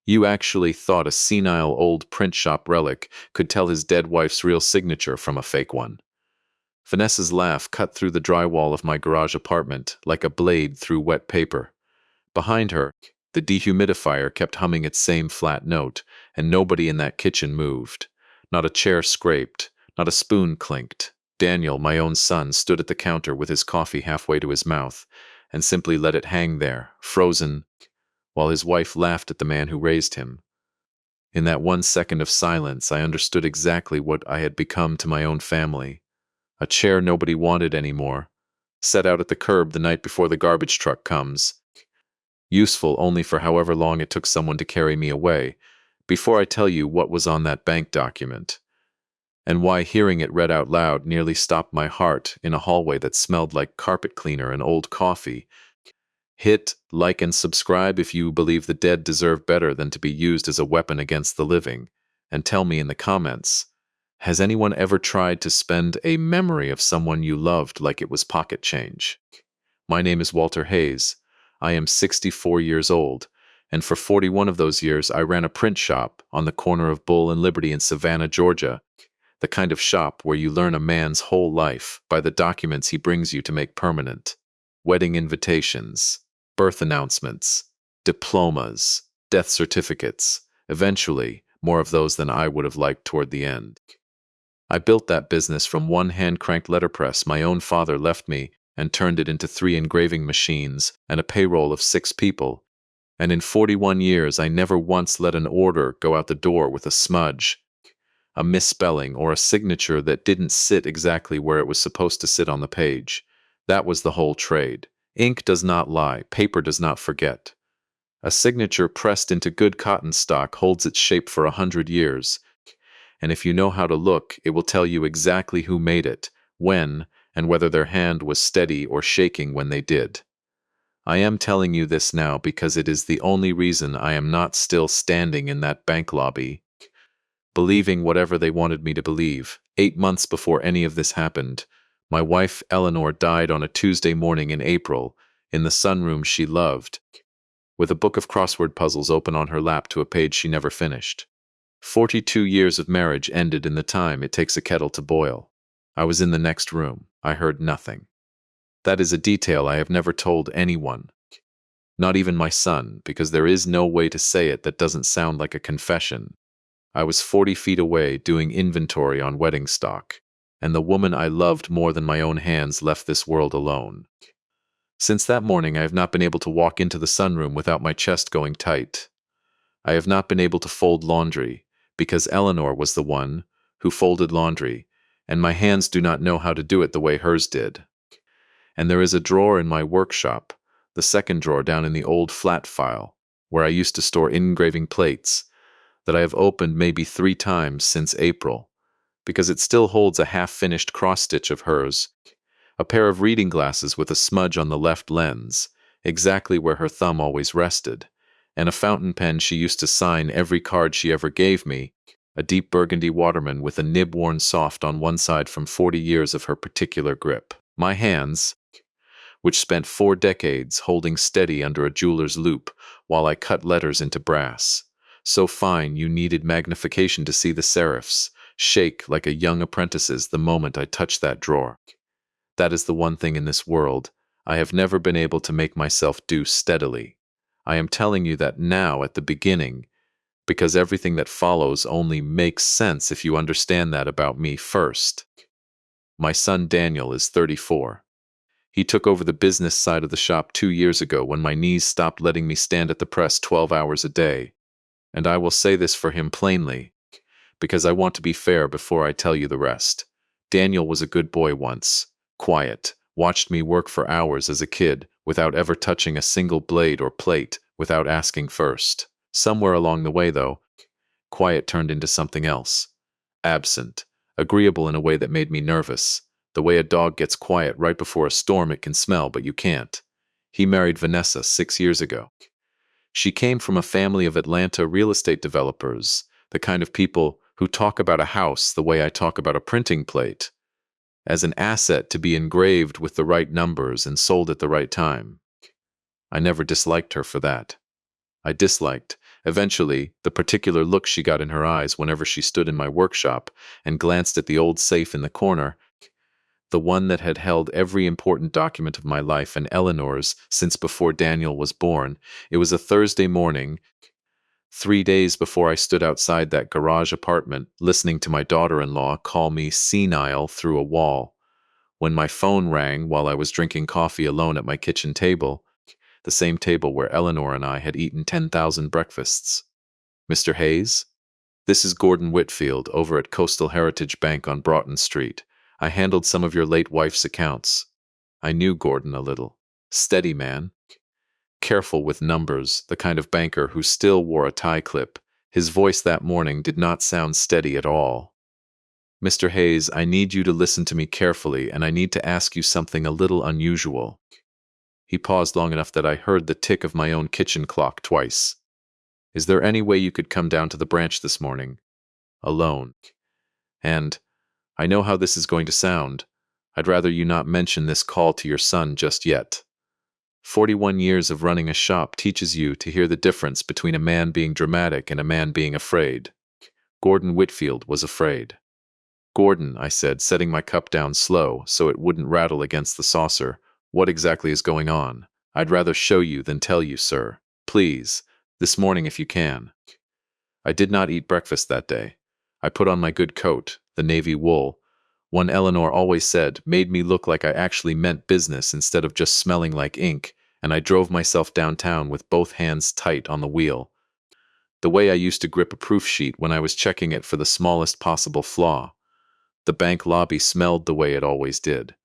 You actually thought a senile old print shop relic could tell his dead wife's real signature from a fake one. Vanessa's laugh cut through the drywall of my garage apartment like a blade through wet paper. Behind her, the dehumidifier kept humming its same flat note, and nobody in that kitchen moved. Not a chair scraped, not a spoon clinked. Daniel, my own son, stood at the counter with his coffee halfway to his mouth, and simply let it hang there, frozen, while his wife laughed at the man who raised him. In that 1 second of silence, I understood exactly what I had become to my own family. A chair nobody wanted anymore, set out at the curb the night before the garbage truck comes, useful only for however long it took someone to carry me away, before I tell you what was on that bank document, and why hearing it read out loud nearly stopped my heart in a hallway that smelled like carpet cleaner and old coffee. Hit like and subscribe if you believe the dead deserve better than to be used as a weapon against the living, and tell me in the comments, has anyone ever tried to spend a memory of someone you loved like it was pocket change? My name is Walter Hayes. I am 64 years old, and for 41 of those years I ran a print shop on the corner of Bull and Liberty in Savannah, Georgia, the kind of shop where you learn a man's whole life by the documents he brings you to make permanent. Wedding invitations, birth announcements, diplomas, death certificates, eventually more of those than I would have liked toward the end. I built that business from one hand-cranked letterpress my own father left me and turned it into 3 engraving machines and a payroll of 6 people. And in 41 years, I never once let an order go out the door with a smudge, a misspelling, or a signature that didn't sit exactly where it was supposed to sit on the page. That was the whole trade. Ink does not lie, paper does not forget. A signature pressed into good cotton stock holds its shape for 100 years. And if you know how to look, it will tell you exactly who made it, when, and whether their hand was steady or shaking when they did. I am telling you this now because it is the only reason I am not still standing in that bank lobby, believing whatever they wanted me to believe. 8 months before any of this happened, my wife Eleanor died on a Tuesday morning in April, in the sunroom she loved, with a book of crossword puzzles open on her lap to a page she never finished. 42 years of marriage ended in the time it takes a kettle to boil. I was in the next room. I heard nothing. That is a detail I have never told anyone, not even my son, because there is no way to say it that doesn't sound like a confession. I was 40 feet away doing inventory on wedding stock, and the woman I loved more than my own hands left this world alone. Since that morning, I have not been able to walk into the sunroom without my chest going tight. I have not been able to fold laundry, because Eleanor was the one who folded laundry, and my hands do not know how to do it the way hers did. And there is a drawer in my workshop, the second drawer down in the old flat file, where I used to store engraving plates, that I have opened maybe 3 times since April, because it still holds a half-finished cross-stitch of hers, a pair of reading glasses with a smudge on the left lens, exactly where her thumb always rested, and a fountain pen she used to sign every card she ever gave me, a deep burgundy Waterman with a nib worn soft on one side from 40 years of her particular grip. My hands, which spent 4 decades holding steady under a jeweler's loupe while I cut letters into brass, so fine you needed magnification to see the serifs, shake like a young apprentice's the moment I touched that drawer. That is the one thing in this world I have never been able to make myself do steadily. I am telling you that now at the beginning, because everything that follows only makes sense if you understand that about me first. My son Daniel is 34. He took over the business side of the shop 2 years ago when my knees stopped letting me stand at the press 12 hours a day. And I will say this for him plainly, because I want to be fair before I tell you the rest. Daniel was a good boy once, quiet, watched me work for hours as a kid without ever touching a single blade or plate without asking first. Somewhere along the way, though, quiet turned into something else. Absent, agreeable in a way that made me nervous, the way a dog gets quiet right before a storm it can smell but you can't. He married Vanessa 6 years ago. She came from a family of Atlanta real estate developers, the kind of people who talk about a house the way I talk about a printing plate, as an asset to be engraved with the right numbers and sold at the right time. I never disliked her for that. I disliked, Eventually, the particular look she got in her eyes whenever she stood in my workshop and glanced at the old safe in the corner, the one that had held every important document of my life and Eleanor's since before Daniel was born. It was a Thursday morning, 3 days before I stood outside that garage apartment, listening to my daughter-in-law call me senile through a wall, when my phone rang while I was drinking coffee alone at my kitchen table, the same table where Eleanor and I had eaten 10,000 breakfasts. Mr. Hayes? This is Gordon Whitfield over at Coastal Heritage Bank on Broughton Street. I handled some of your late wife's accounts. I knew Gordon a little. Steady man. Careful with numbers, the kind of banker who still wore a tie clip. His voice that morning did not sound steady at all. Mr. Hayes, I need you to listen to me carefully, and I need to ask you something a little unusual. He paused long enough that I heard the tick of my own kitchen clock twice. Is there any way you could come down to the branch this morning? Alone. And I know how this is going to sound. I'd rather you not mention this call to your son just yet. 41 years of running a shop teaches you to hear the difference between a man being dramatic and a man being afraid. Gordon Whitfield was afraid. Gordon, I said, setting my cup down slow so it wouldn't rattle against the saucer, what exactly is going on? I'd rather show you than tell you, sir. Please, this morning if you can. I did not eat breakfast that day. I put on my good coat, the navy wool. One Eleanor always said made me look like I actually meant business instead of just smelling like ink, and I drove myself downtown with both hands tight on the wheel, the way I used to grip a proof sheet when I was checking it for the smallest possible flaw. The bank lobby smelled the way it always did.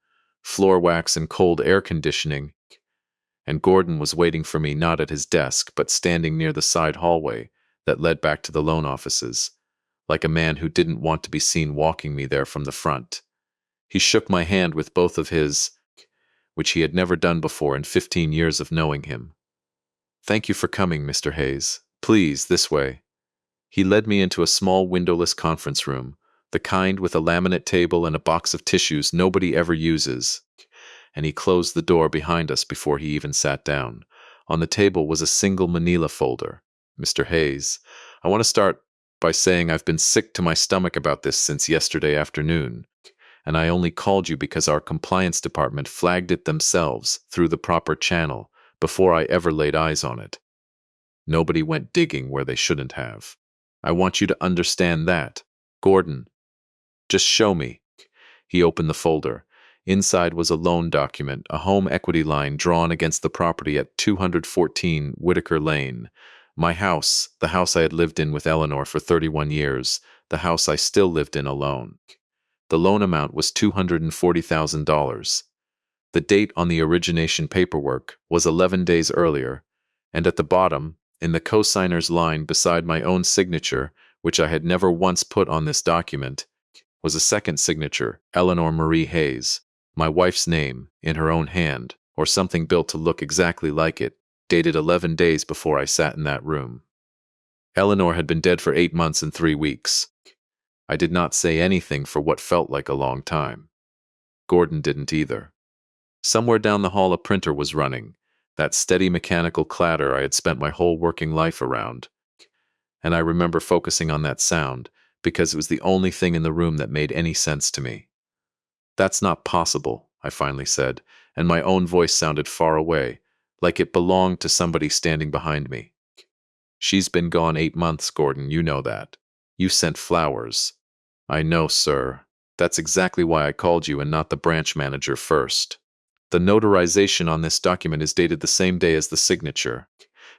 Floor wax and cold air conditioning, and Gordon was waiting for me not at his desk but standing near the side hallway that led back to the loan offices, like a man who didn't want to be seen walking me there from the front. He shook my hand with both of his, which he had never done before in 15 years of knowing him. Thank you for coming, Mr. Hayes. Please, this way. He led me into a small windowless conference room, the kind with a laminate table and a box of tissues nobody ever uses, and he closed the door behind us before he even sat down. On the table was a single manila folder. Mr. Hayes, I want to start by saying I've been sick to my stomach about this since yesterday afternoon, and I only called you because our compliance department flagged it themselves through the proper channel before I ever laid eyes on it. Nobody went digging where they shouldn't have. I want you to understand that. Gordon, just show me. He opened the folder. Inside was a loan document, a home equity line drawn against the property at 214 Whitaker Lane. My house, the house I had lived in with Eleanor for 31 years, the house I still lived in alone. The loan amount was $240,000. The date on the origination paperwork was 11 days earlier, and at the bottom, in the cosigner's line beside my own signature, which I had never once put on this document, was a second signature, Eleanor Marie Hayes, my wife's name, in her own hand, or something built to look exactly like it, dated 11 days before I sat in that room. Eleanor had been dead for 8 months and 3 weeks. I did not say anything for what felt like a long time. Gordon didn't either. Somewhere down the hall a printer was running, that steady mechanical clatter I had spent my whole working life around. And I remember focusing on that sound, because it was the only thing in the room that made any sense to me. That's not possible, I finally said, and my own voice sounded far away, like it belonged to somebody standing behind me. She's been gone 8 months, Gordon, you know that. You sent flowers. I know, sir. That's exactly why I called you and not the branch manager first. The notarization on this document is dated the same day as the signature.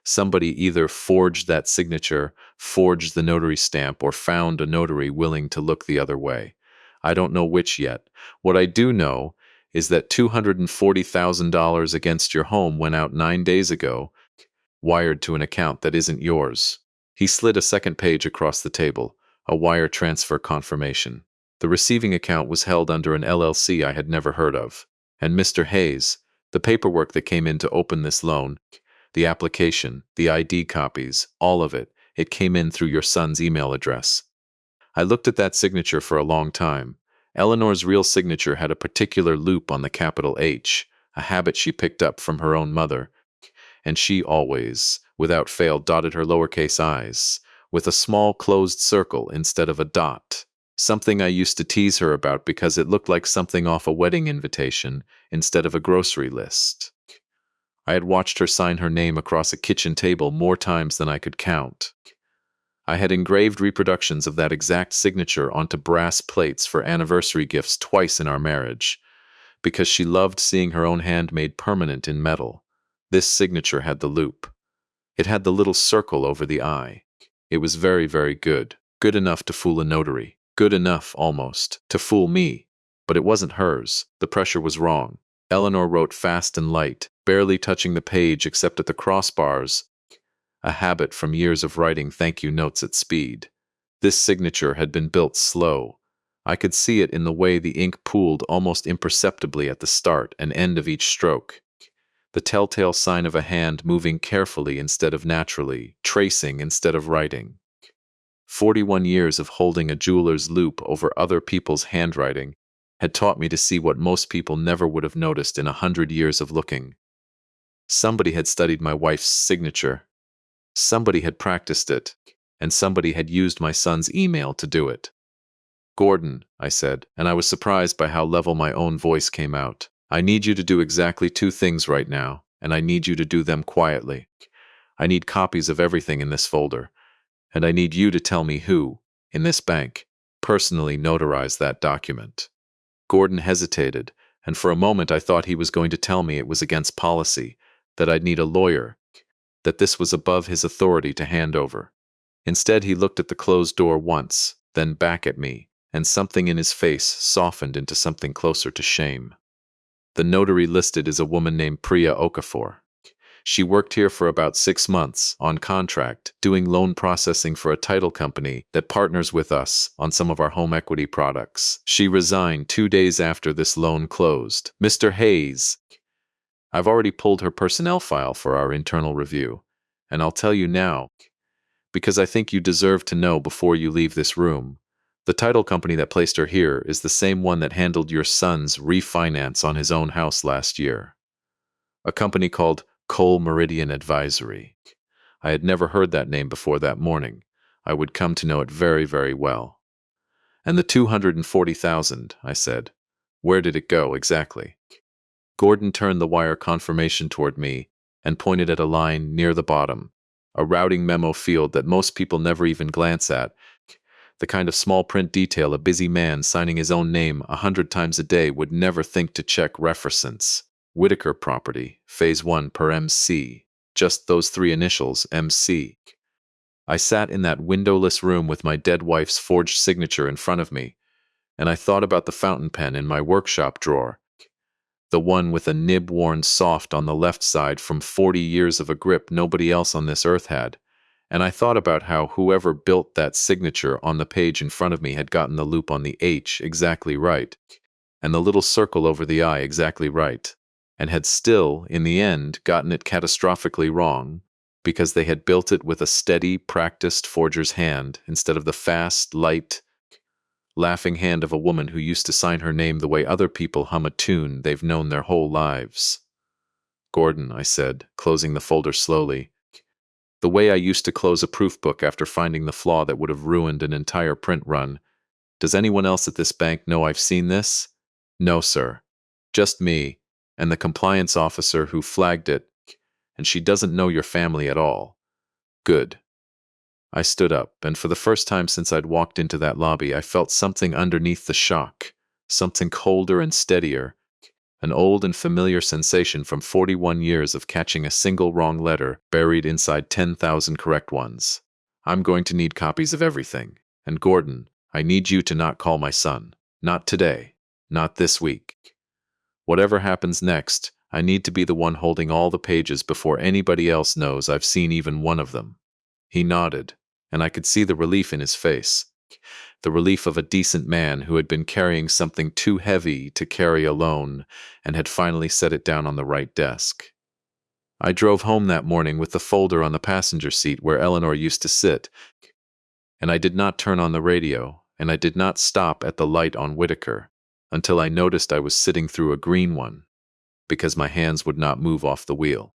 Somebody either forged that signature, forged the notary stamp, or found a notary willing to look the other way. I don't know which yet. What I do know is that $240,000 against your home went out 9 days ago, wired to an account that isn't yours. He slid a second page across the table, a wire transfer confirmation. The receiving account was held under an LLC I had never heard of. And Mr. Hayes, the paperwork that came in to open this loan, the application, the ID copies, all of it, it came in through your son's email address. I looked at that signature for a long time. Eleanor's real signature had a particular loop on the capital H, a habit she picked up from her own mother, and she always without fail, dotted her lowercase i's, with a small closed circle instead of a dot. Something I used to tease her about because it looked like something off a wedding invitation instead of a grocery list. I had watched her sign her name across a kitchen table more times than I could count. I had engraved reproductions of that exact signature onto brass plates for anniversary gifts twice in our marriage, because she loved seeing her own hand made permanent in metal. This signature had the loop. It had the little circle over the I. It was very, very good. Good enough to fool a notary. Good enough, almost, to fool me. But it wasn't hers. The pressure was wrong. Eleanor wrote fast and light, barely touching the page except at the crossbars, a habit from years of writing thank you notes at speed. This signature had been built slow. I could see it in the way the ink pooled almost imperceptibly at the start and end of each stroke. The telltale sign of a hand moving carefully instead of naturally, tracing instead of writing. 41 years of holding a jeweler's loop over other people's handwriting had taught me to see what most people never would have noticed in 100 years of looking. Somebody had studied my wife's signature. Somebody had practiced it, and somebody had used my son's email to do it. Gordon, I said, and I was surprised by how level my own voice came out. I need you to do exactly 2 things right now, and I need you to do them quietly. I need copies of everything in this folder, and I need you to tell me who, in this bank, personally notarized that document. Gordon hesitated, and for a moment I thought he was going to tell me it was against policy, that I'd need a lawyer, that this was above his authority to hand over. Instead, he looked at the closed door once, then back at me, and something in his face softened into something closer to shame. The notary listed is a woman named Priya Okafor. She worked here for about 6 months, on contract, doing loan processing for a title company that partners with us on some of our home equity products. She resigned 2 days after this loan closed. Mr. Hayes, I've already pulled her personnel file for our internal review, and I'll tell you now, because I think you deserve to know before you leave this room. The title company that placed her here is the same one that handled your son's refinance on his own house last year. A company called Cole Meridian Advisory. I had never heard that name before that morning. I would come to know it very, very well. And the 240,000, I said. Where did it go exactly? Gordon turned the wire confirmation toward me and pointed at a line near the bottom, a routing memo field that most people never even glance at, the kind of small print detail a busy man signing his own name 100 times a day would never think to check reference. Whitaker Property, Phase 1 per MC, just those 3 initials, MC. I sat in that windowless room with my dead wife's forged signature in front of me, and I thought about the fountain pen in my workshop drawer, the one with a nib worn soft on the left side from 40 years of a grip nobody else on this earth had, and I thought about how whoever built that signature on the page in front of me had gotten the loop on the H exactly right, and the little circle over the I exactly right, and had still, in the end, gotten it catastrophically wrong, because they had built it with a steady, practiced forger's hand instead of the fast, light, laughing hand of a woman who used to sign her name the way other people hum a tune they've known their whole lives. Gordon, I said, closing the folder slowly, the way I used to close a proof book after finding the flaw that would have ruined an entire print run. Does anyone else at this bank know I've seen this? No, sir. Just me, and the compliance officer who flagged it, and she doesn't know your family at all. Good. I stood up, and for the first time since I'd walked into that lobby, I felt something underneath the shock, something colder and steadier, an old and familiar sensation from 41 years of catching a single wrong letter buried inside 10,000 correct ones. I'm going to need copies of everything, and Gordon, I need you to not call my son. Not today. Not this week. Whatever happens next, I need to be the one holding all the pages before anybody else knows I've seen even one of them. He nodded, and I could see the relief in his face. The relief of a decent man who had been carrying something too heavy to carry alone and had finally set it down on the right desk. I drove home that morning with the folder on the passenger seat where Eleanor used to sit, and I did not turn on the radio, and I did not stop at the light on Whitaker until I noticed I was sitting through a green one, because my hands would not move off the wheel.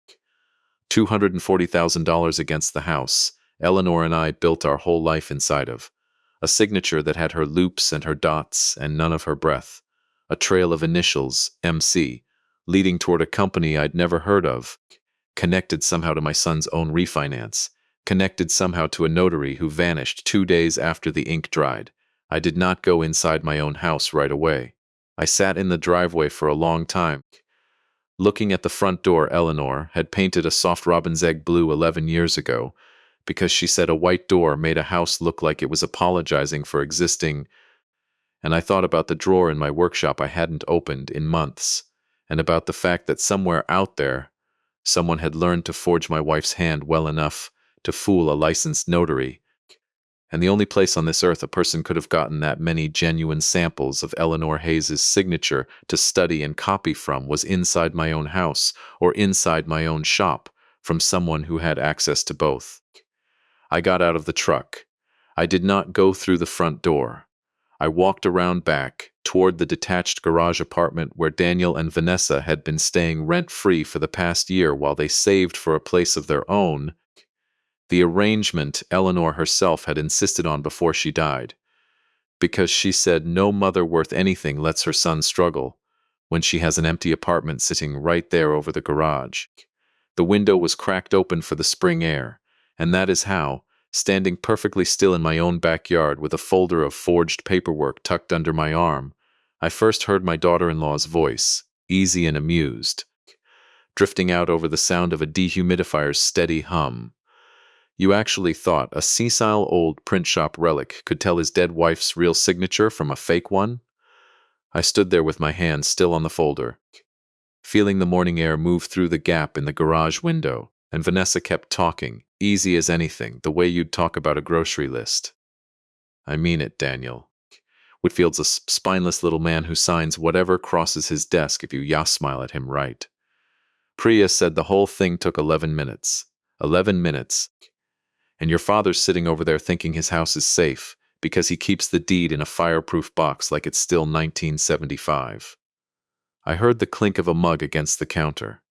$240,000 against the house Eleanor and I built our whole life inside of. A signature that had her loops and her dots and none of her breath. A trail of initials, MC, leading toward a company I'd never heard of. Connected somehow to my son's own refinance. Connected somehow to a notary who vanished 2 days after the ink dried. I did not go inside my own house right away. I sat in the driveway for a long time. Looking at the front door, Eleanor had painted a soft robin's egg blue 11 years ago because she said a white door made a house look like it was apologizing for existing, and I thought about the drawer in my workshop I hadn't opened in months, and about the fact that somewhere out there, someone had learned to forge my wife's hand well enough to fool a licensed notary, and the only place on this earth a person could have gotten that many genuine samples of Eleanor Hayes's signature to study and copy from was inside my own house or inside my own shop from someone who had access to both. I got out of the truck. I did not go through the front door. I walked around back toward the detached garage apartment where Daniel and Vanessa had been staying rent-free for the past year while they saved for a place of their own, the arrangement Eleanor herself had insisted on before she died, because she said no mother worth anything lets her son struggle when she has an empty apartment sitting right there over the garage. The window was cracked open for the spring air, and that is how, standing perfectly still in my own backyard with a folder of forged paperwork tucked under my arm, I first heard my daughter-in-law's voice, easy and amused, drifting out over the sound of a dehumidifier's steady hum. You actually thought a sessile old print shop relic could tell his dead wife's real signature from a fake one? I stood there with my hand still on the folder, feeling the morning air move through the gap in the garage window, and Vanessa kept talking, easy as anything, the way you'd talk about a grocery list. I mean it, Daniel. Whitfield's a spineless little man who signs whatever crosses his desk if you smile at him right. Priya said the whole thing took 11 minutes. 11 minutes. And your father's sitting over there thinking his house is safe because he keeps the deed in a fireproof box like it's still 1975. I heard the clink of a mug against the counter.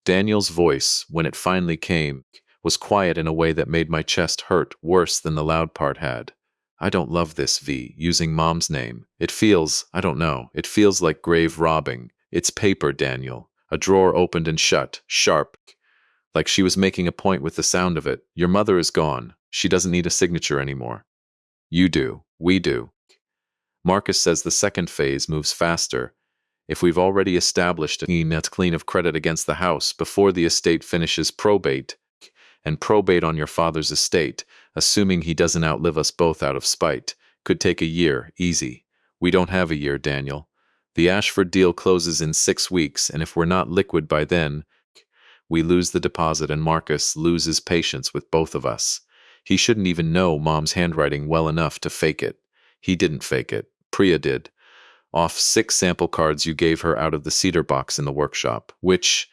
Daniel's voice, when it finally came, was quiet in a way that made my chest hurt worse than the loud part had. I don't love this, V, using Mom's name. It feels, I don't know, it feels like grave robbing. It's paper, Daniel. A drawer opened and shut, sharp, like she was making a point with the sound of it. Your mother is gone. She doesn't need a signature anymore. You do. We do. Marcus says the second phase moves faster. If we've already established a net clean of credit against the house before the estate finishes probate, and probate on your father's estate, assuming he doesn't outlive us both out of spite, could take a year, easy. We don't have a year, Daniel. The Ashford deal closes in 6 weeks, and if we're not liquid by then, we lose the deposit and Marcus loses patience with both of us. He shouldn't even know Mom's handwriting well enough to fake it. He didn't fake it. Priya did. Off 6 sample cards you gave her out of the cedar box in the workshop, which,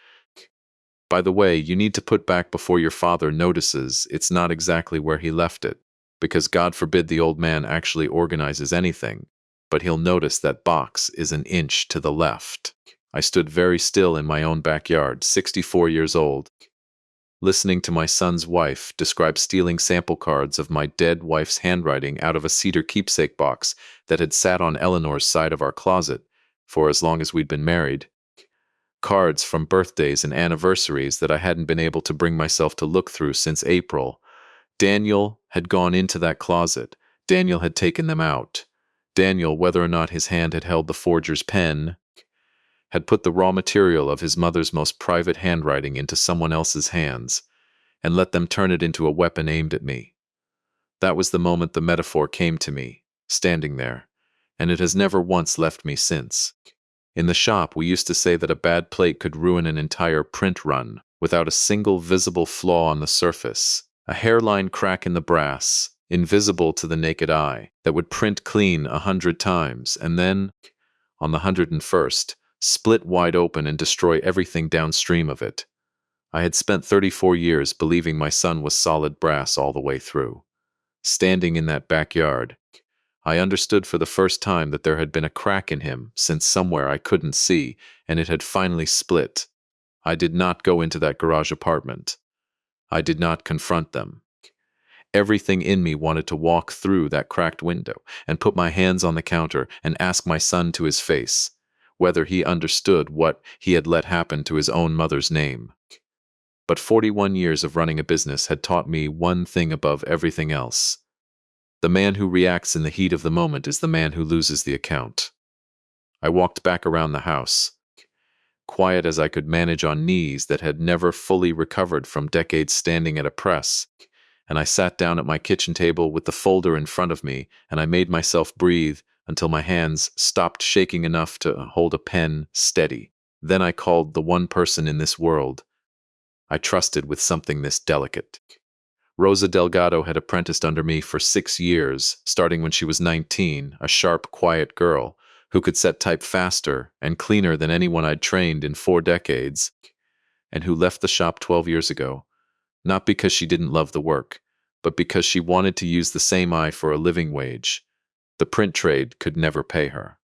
by the way, you need to put back before your father notices it's not exactly where he left it, because God forbid the old man actually organizes anything, but he'll notice that box is an inch to the left. I stood very still in my own backyard, 64 years old, listening to my son's wife describe stealing sample cards of my dead wife's handwriting out of a cedar keepsake box that had sat on Eleanor's side of our closet for as long as we'd been married. Cards from birthdays and anniversaries that I hadn't been able to bring myself to look through since April. Daniel had gone into that closet. Daniel had taken them out. Daniel, whether or not his hand had held the forger's pen, had put the raw material of his mother's most private handwriting into someone else's hands, and let them turn it into a weapon aimed at me. That was the moment the metaphor came to me, standing there, and it has never once left me since. In the shop, we used to say that a bad plate could ruin an entire print run without a single visible flaw on the surface, a hairline crack in the brass, invisible to the naked eye, that would print clean 100 times, and then, on the 101st, split wide open and destroy everything downstream of it. I had spent 34 years believing my son was solid brass all the way through. Standing in that backyard, I understood for the first time that there had been a crack in him since somewhere I couldn't see, and it had finally split. I did not go into that garage apartment. I did not confront them. Everything in me wanted to walk through that cracked window and put my hands on the counter and ask my son to his face whether he understood what he had let happen to his own mother's name. But 41 years of running a business had taught me one thing above everything else. The man who reacts in the heat of the moment is the man who loses the account. I walked back around the house, quiet as I could manage on knees that had never fully recovered from decades standing at a press, and I sat down at my kitchen table with the folder in front of me, and I made myself breathe until my hands stopped shaking enough to hold a pen steady. Then I called the one person in this world I trusted with something this delicate. Rosa Delgado had apprenticed under me for 6 years, starting when she was 19, a sharp, quiet girl who could set type faster and cleaner than anyone I'd trained in 4 decades, and who left the shop 12 years ago, not because she didn't love the work, but because she wanted to use the same eye for a living wage. The print trade could never pay her.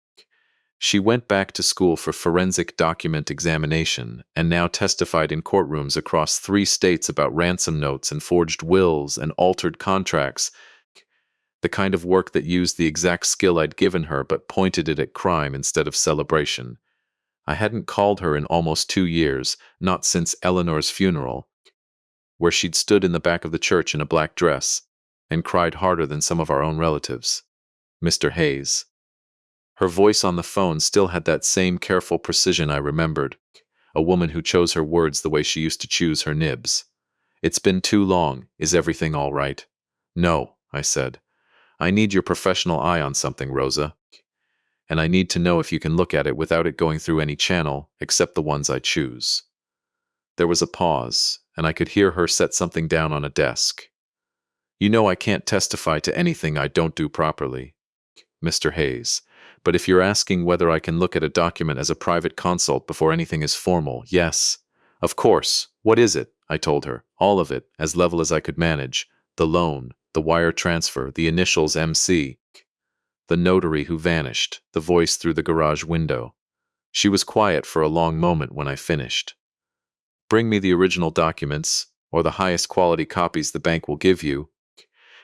She went back to school for forensic document examination and now testified in courtrooms across 3 states about ransom notes and forged wills and altered contracts, the kind of work that used the exact skill I'd given her but pointed it at crime instead of celebration. I hadn't called her in almost 2 years, not since Eleanor's funeral, where she'd stood in the back of the church in a black dress and cried harder than some of our own relatives. Mr. Hayes. Her voice on the phone still had that same careful precision I remembered, a woman who chose her words the way she used to choose her nibs. It's been too long. Is everything all right? No, I said. I need your professional eye on something, Rosa. And I need to know if you can look at it without it going through any channel except the ones I choose. There was a pause, and I could hear her set something down on a desk. You know I can't testify to anything I don't do properly, Mr. Hayes. But if you're asking whether I can look at a document as a private consult before anything is formal, yes. Of course. What is it? I told her. All of it, as level as I could manage. The loan, the wire transfer, the initials MC. The notary who vanished, the voice through the garage window. She was quiet for a long moment when I finished. Bring me the original documents, or the highest quality copies the bank will give you,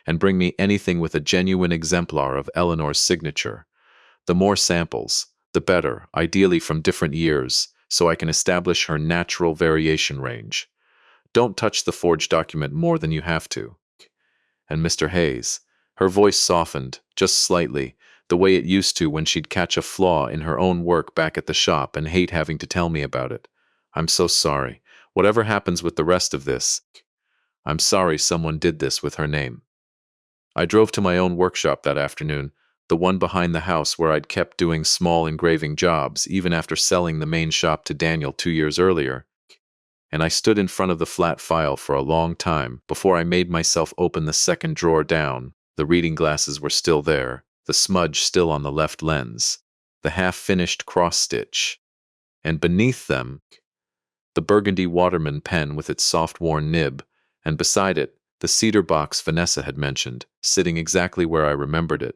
and bring me anything with a genuine exemplar of Eleanor's signature. The more samples, the better, ideally from different years, so I can establish her natural variation range. Don't touch the forged document more than you have to. And Mr. Hayes, her voice softened, just slightly, the way it used to when she'd catch a flaw in her own work back at the shop and hate having to tell me about it. I'm so sorry. Whatever happens with the rest of this, I'm sorry someone did this with her name. I drove to my own workshop that afternoon, the one behind the house where I'd kept doing small engraving jobs even after selling the main shop to Daniel 2 years earlier, and I stood in front of the flat file for a long time before I made myself open the second drawer down. The reading glasses were still there, the smudge still on the left lens, the half-finished cross-stitch, and beneath them, the burgundy Waterman pen with its soft-worn nib, and beside it, the cedar box Vanessa had mentioned, sitting exactly where I remembered it.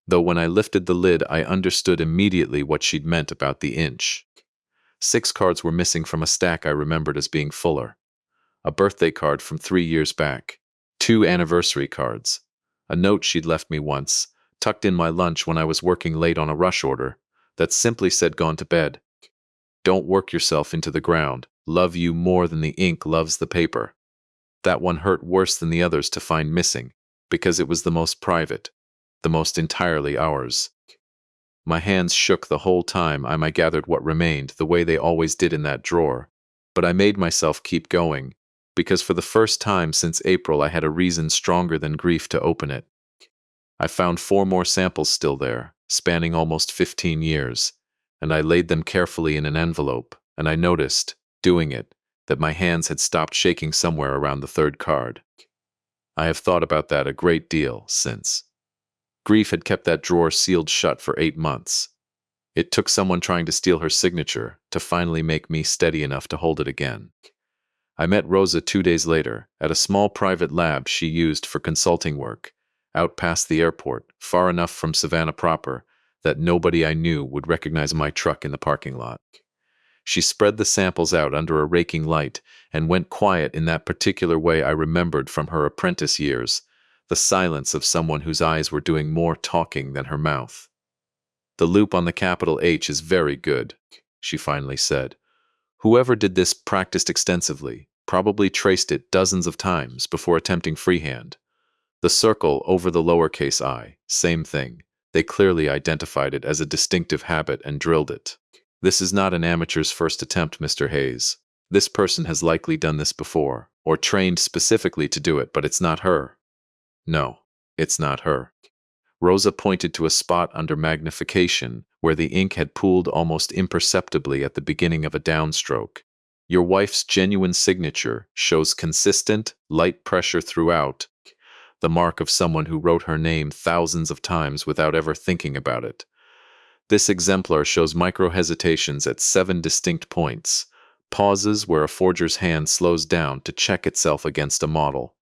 Though when I lifted the lid, I understood immediately what she'd meant about the inch. 6 cards were missing from a stack I remembered as being fuller. A birthday card from 3 years back. 2 anniversary cards. A note she'd left me once, tucked in my lunch when I was working late on a rush order, that simply said gone to bed. Don't work yourself into the ground. Love you more than the ink loves the paper. That one hurt worse than the others to find missing, because it was the most private, the most entirely ours. My hands shook the whole time I gathered what remained, the way they always did in that drawer. But I made myself keep going, because for the first time since April I had a reason stronger than grief to open it. I found 4 more samples still there, spanning almost 15 years, and I laid them carefully in an envelope, and I noticed, doing it, that my hands had stopped shaking somewhere around the 3rd card. I have thought about that a great deal since. Grief had kept that drawer sealed shut for 8 months. It took someone trying to steal her signature to finally make me steady enough to hold it again. I met Rosa 2 days later at a small private lab she used for consulting work, out past the airport, far enough from Savannah proper that nobody I knew would recognize my truck in the parking lot. She spread the samples out under a raking light and went quiet in that particular way I remembered from her apprentice years, the silence of someone whose eyes were doing more talking than her mouth. "The loop on the capital H is very good," she finally said. "Whoever did this practiced extensively, probably traced it dozens of times before attempting freehand. The circle over the lowercase I, same thing. They clearly identified it as a distinctive habit and drilled it. This is not an amateur's first attempt, Mr. Hayes. This person has likely done this before, or trained specifically to do it, but it's not her. No, it's not her." Rosa pointed to a spot under magnification where the ink had pooled almost imperceptibly at the beginning of a downstroke. "Your wife's genuine signature shows consistent, light pressure throughout, the mark of someone who wrote her name thousands of times without ever thinking about it. This exemplar shows micro-hesitations at 7 distinct points, pauses where a forger's hand slows down to check itself against a model.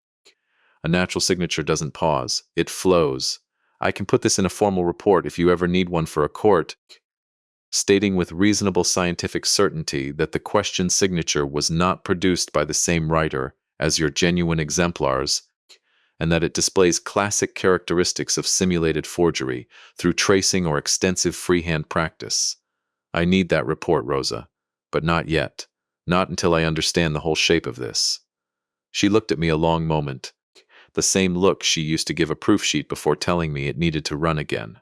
A natural signature doesn't pause, it flows. I can put this in a formal report if you ever need one for a court, stating with reasonable scientific certainty that the questioned signature was not produced by the same writer as your genuine exemplars, and that it displays classic characteristics of simulated forgery through tracing or extensive freehand practice. I need that report, Rosa, but not yet. Not until I understand the whole shape of this." She looked at me a long moment, the same look she used to give a proof sheet before telling me it needed to run again.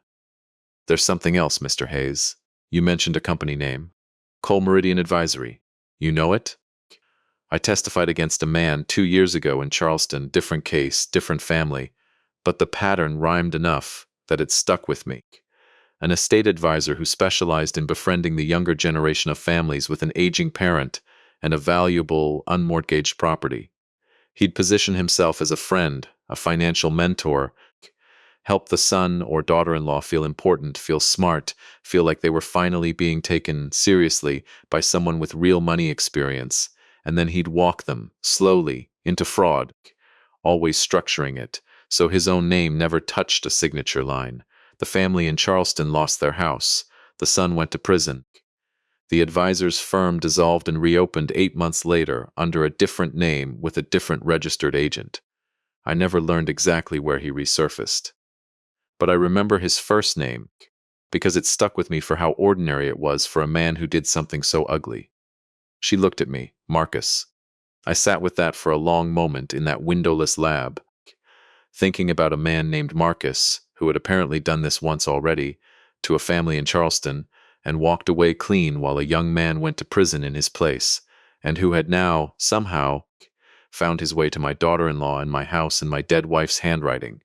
"There's something else, Mr. Hayes. You mentioned a company name. Cole Meridian Advisory. You know it?" "I testified against a man 2 years ago in Charleston, different case, different family, but the pattern rhymed enough that it stuck with me. An estate advisor who specialized in befriending the younger generation of families with an aging parent and a valuable, unmortgaged property. He'd position himself as a friend, a financial mentor, help the son or daughter-in-law feel important, feel smart, feel like they were finally being taken seriously by someone with real money experience, and then he'd walk them, slowly, into fraud, always structuring it, so his own name never touched a signature line. The family in Charleston lost their house. The son went to prison. The advisor's firm dissolved and reopened 8 months later under a different name with a different registered agent. I never learned exactly where he resurfaced. But I remember his first name because it stuck with me for how ordinary it was for a man who did something so ugly." She looked at me, Marcus. I sat with that for a long moment in that windowless lab, thinking about a man named Marcus who had apparently done this once already to a family in Charleston and walked away clean while a young man went to prison in his place, and who had now, somehow, found his way to my daughter-in-law and my house in my dead wife's handwriting.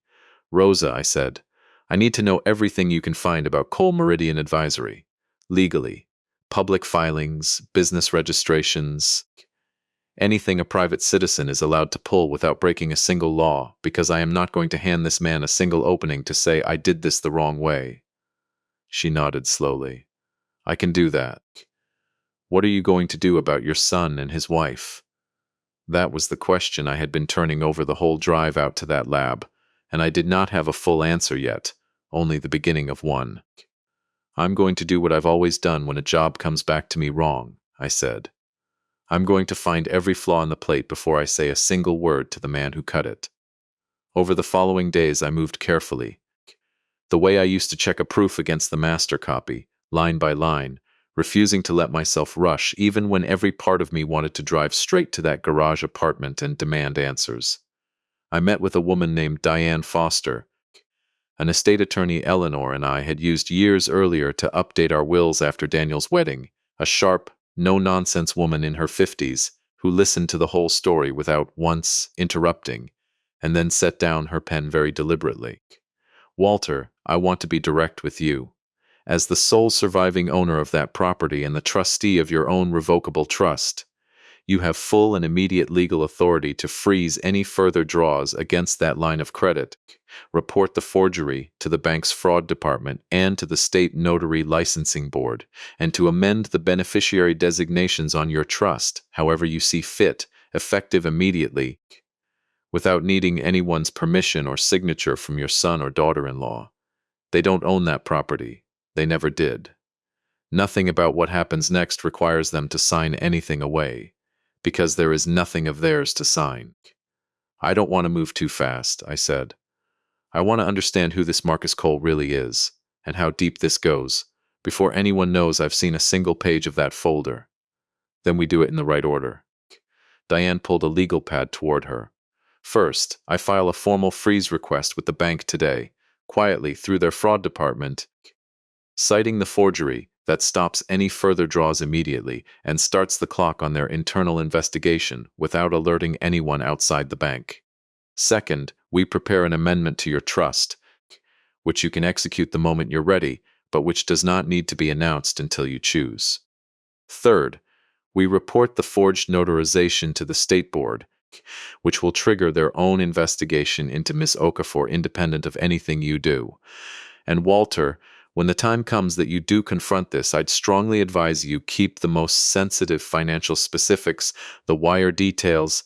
"Rosa," I said, "I need to know everything you can find about Cole Meridian Advisory. Legally. Public filings, business registrations, anything a private citizen is allowed to pull without breaking a single law, because I am not going to hand this man a single opening to say I did this the wrong way." She nodded slowly. "I can do that. What are you going to do about your son and his wife?" That was the question I had been turning over the whole drive out to that lab, and I did not have a full answer yet, only the beginning of one. "I'm going to do what I've always done when a job comes back to me wrong," I said. "I'm going to find every flaw in the plate before I say a single word to the man who cut it." Over the following days I moved carefully, the way I used to check a proof against the master copy, line by line, refusing to let myself rush even when every part of me wanted to drive straight to that garage apartment and demand answers. I met with a woman named Diane Foster. An estate attorney Eleanor and I had used years earlier to update our wills after Daniel's wedding, a sharp, no-nonsense woman in her 50s who listened to the whole story without once interrupting, and then set down her pen very deliberately. "Walter, I want to be direct with you. As the sole surviving owner of that property and the trustee of your own revocable trust, you have full and immediate legal authority to freeze any further draws against that line of credit, report the forgery to the bank's fraud department and to the state notary licensing board, and to amend the beneficiary designations on your trust, however you see fit, effective immediately, without needing anyone's permission or signature from your son or daughter-in-law. They don't own that property. They never did. Nothing about what happens next requires them to sign anything away, because there is nothing of theirs to sign. I don't want to move too fast, I said. I want to understand who this Marcus Cole really is, and how deep this goes, before anyone knows I've seen a single page of that folder. Then we do it in the right order. Diane pulled a legal pad toward her. First, I file a formal freeze request with the bank today, quietly through their fraud department, citing the forgery that stops any further draws immediately and starts the clock on their internal investigation without alerting anyone outside the bank. Second, we prepare an amendment to your trust, which you can execute the moment you're ready, but which does not need to be announced until you choose. Third, we report the forged notarization to the State Board, which will trigger their own investigation into Miss Okafor independent of anything you do. And Walter, when the time comes that you do confront this, I'd strongly advise you keep the most sensitive financial specifics, the wire details,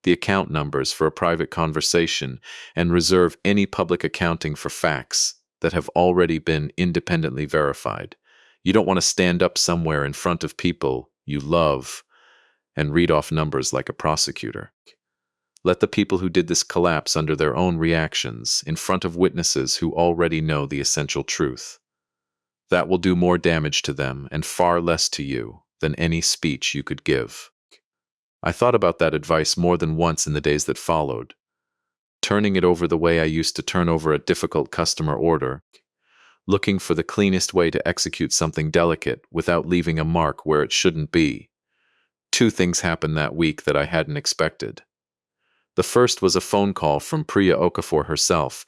the account numbers for a private conversation, and reserve any public accounting for facts that have already been independently verified. You don't want to stand up somewhere in front of people you love and read off numbers like a prosecutor. Let the people who did this collapse under their own reactions in front of witnesses who already know the essential truth. That will do more damage to them and far less to you than any speech you could give. I thought about that advice more than once in the days that followed, turning it over the way I used to turn over a difficult customer order, looking for the cleanest way to execute something delicate without leaving a mark where it shouldn't be. Two things happened that week that I hadn't expected. The first was a phone call from Priya Okafor herself.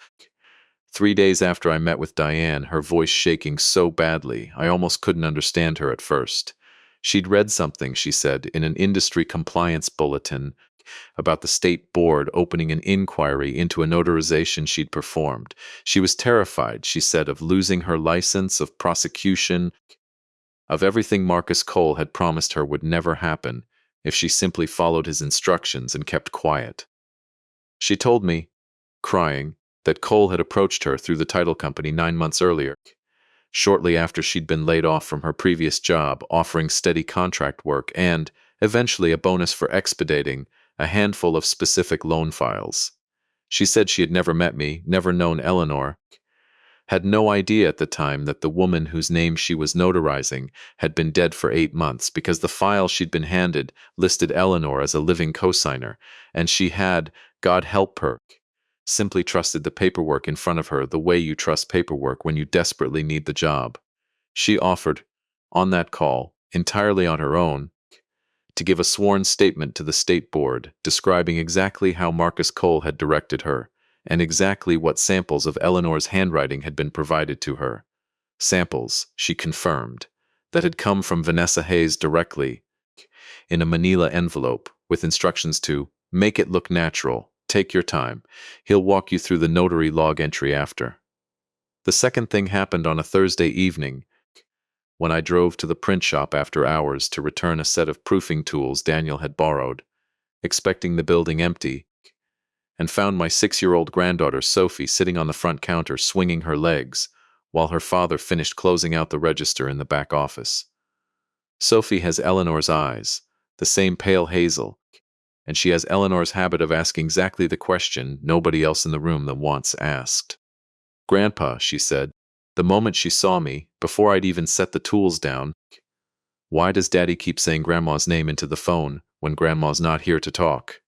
3 days after I met with Diane, her voice shaking so badly I almost couldn't understand her at first. She'd read something, she said, in an industry compliance bulletin about the State Board opening an inquiry into a notarization she'd performed. She was terrified, she said, of losing her license, of prosecution, of everything Marcus Cole had promised her would never happen if she simply followed his instructions and kept quiet. She told me, crying, that Cole had approached her through the title company 9 months earlier, shortly after she'd been laid off from her previous job, offering steady contract work and, eventually, a bonus for expediting a handful of specific loan files. She said she had never met me, never known Eleanor, had no idea at the time that the woman whose name she was notarizing had been dead for 8 months because the file she'd been handed listed Eleanor as a living cosigner, and she had, God help her, simply trusted the paperwork in front of her the way you trust paperwork when you desperately need the job. She offered, on that call, entirely on her own, to give a sworn statement to the State Board describing exactly how Marcus Cole had directed her and exactly what samples of Eleanor's handwriting had been provided to her. Samples, she confirmed, that had come from Vanessa Hayes directly in a manila envelope with instructions to make it look natural. Take your time. He'll walk you through the notary log entry after. The second thing happened on a Thursday evening when I drove to the print shop after hours to return a set of proofing tools Daniel had borrowed, expecting the building empty, and found my 6-year-old granddaughter Sophie sitting on the front counter swinging her legs while her father finished closing out the register in the back office. Sophie has Eleanor's eyes, the same pale hazel, and she has Eleanor's habit of asking exactly the question nobody else in the room than once asked. "Grandpa," she said, the moment she saw me, before I'd even set the tools down, "why does Daddy keep saying Grandma's name into the phone when Grandma's not here to talk?"